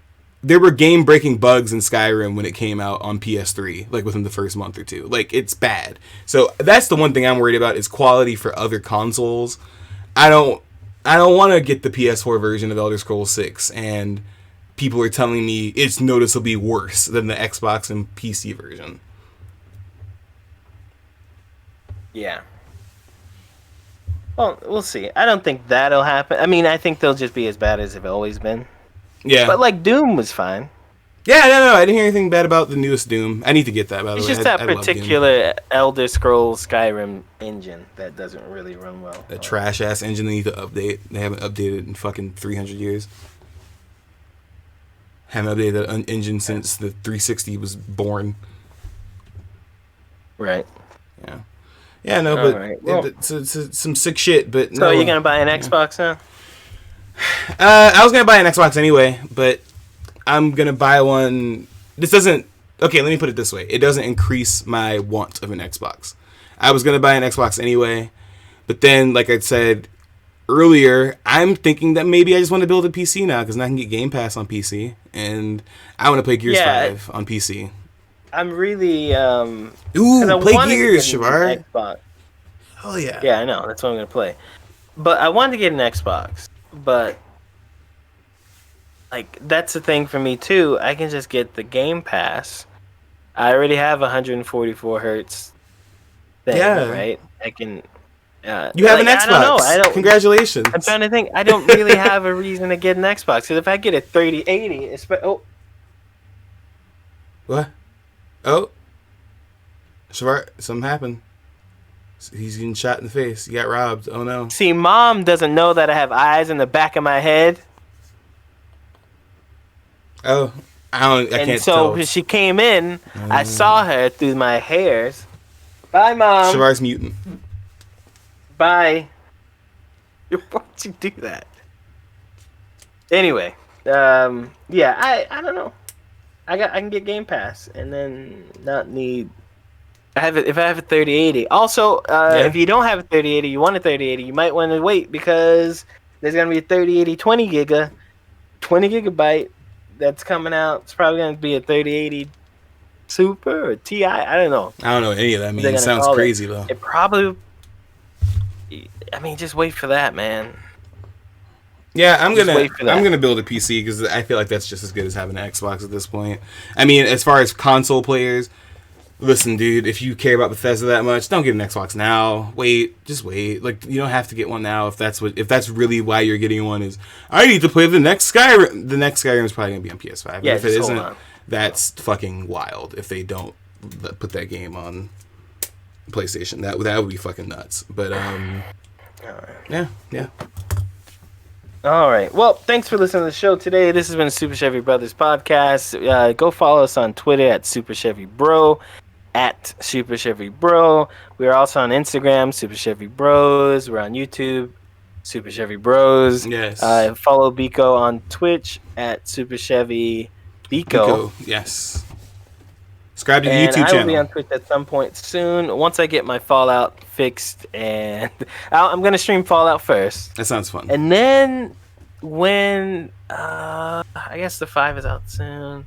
there were game-breaking bugs in Skyrim when it came out on PS3, like within the first month or two. Like, it's bad. So that's the one thing I'm worried about, is quality for other consoles. I don't want to get the PS4 version of Elder Scrolls 6, and people are telling me it's noticeably worse than the Xbox and PC version. Yeah. Well, we'll see. I don't think that'll happen. I mean, I think they'll just be as bad as they've always been. Yeah. But, like, Doom was fine. Yeah, no, I didn't hear anything bad about the newest Doom. I need to get that, by the way. It's just that particular Elder Scrolls Skyrim engine that doesn't really run well. That trash-ass engine they need to update. They haven't updated in fucking 300 years. Haven't updated that engine since the 360 was born. Right. Yeah. Yeah, no, but right. Well, it's some sick shit, but so you're going to buy an Xbox now? I was going to buy an Xbox anyway, but I'm going to buy one. This doesn't... Okay, let me put it this way. It doesn't increase my want of an Xbox. I was going to buy an Xbox anyway, but then, like I said earlier, I'm thinking that maybe I just want to build a PC now, because I can get Game Pass on PC, and I want to play Gears 5 on PC. I'm really... Ooh, play Gears, Chevar. Oh, yeah. Yeah, I know. That's what I'm going to play. But I wanted to get an Xbox, but... Like, that's the thing for me, too. I can just get the Game Pass. I already have 144 hertz thing, right? I can... you have an Xbox. I don't know. Congratulations. I'm trying to think. I don't really have a reason to get an Xbox. Because if I get a 3080... What? Oh. Chevar, something happened. He's getting shot in the face. He got robbed. Oh no. See, Mom doesn't know that I have eyes in the back of my head. Oh, I can't and so tell. when she came in, I saw her through my hairs. Bye, Mom. Chevar's mutant. Bye. Why'd you do that? Anyway, yeah, I don't know. I can get Game Pass and then not need. If I have a 3080. Also, if you don't have a 3080, you want a 3080, you might want to wait because there's gonna be a 3080 20 gigabyte that's coming out. It's probably gonna be a 3080 Super or Ti. I don't know. I don't know what any of that means. It sounds crazy though. It probably. I mean, just wait for that, man. Yeah, I'm gonna build a PC because I feel like that's just as good as having an Xbox at this point. I mean, as far as console players, listen, dude, if you care about Bethesda that much, don't get an Xbox now. Just wait. Like, you don't have to get one now if that's really why you're getting one. Is I need to play the next Skyrim. The next Skyrim is probably gonna be on PS5. Yeah, if it isn't, that's fucking wild. If they don't put that game on PlayStation, that would be fucking nuts. But yeah. All right. Well, thanks for listening to the show today. This has been Super Chevy Brothers podcast. Go follow us on Twitter at Super Chevy Bro, at Super Chevy Bro. We are also on Instagram, Super Chevy Bros. We're on YouTube, Super Chevy Bros. Yes. Follow Biko on Twitch at Super Chevy Biko. Yes. Subscribe to the YouTube I channel. will be on Twitch at some point soon. Once I get my Fallout fixed, and I'm gonna stream Fallout first. That sounds fun. And then when I guess the 5 is out soon.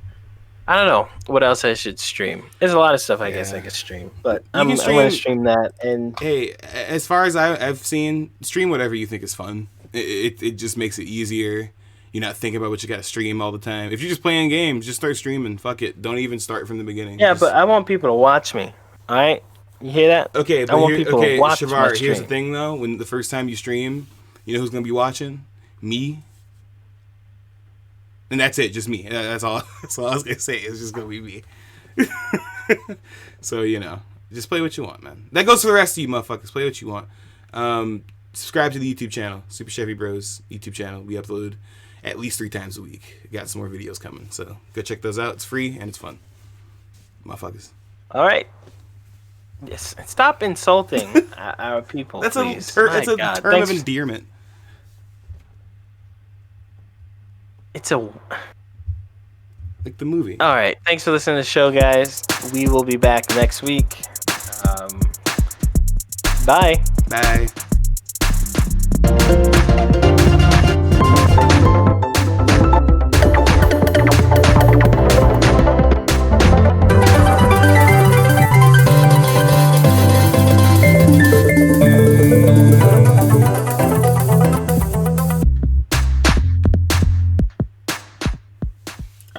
I don't know what else I should stream. There's a lot of stuff I guess I could stream, but I'm gonna stream that. And hey, as far as I've seen, stream whatever you think is fun. It just makes it easier. You're not thinking about what you got to stream all the time. If you're just playing games, just start streaming. Fuck it. Don't even start from the beginning. Yeah, but I want people to watch me. All right, you hear that? Okay, but I want people to watch Chevar, my stream. here's the thing though. When the first time you stream, you know who's gonna be watching? Me. And that's it, just me. That's all. That's all I was gonna say. It's just gonna be me. So just play what you want, man. That goes for the rest of you, motherfuckers. Play what you want. Subscribe to the YouTube channel, Super Chevy Bros YouTube channel. We upload at least 3 times a week. Got some more videos coming, so go check those out. It's free and it's fun, motherfuckers. All right. Yes. Stop insulting our people. That's please. a term of endearment. It's a. Like the movie. All right. Thanks for listening to the show, guys. We will be back next week. Bye. Bye.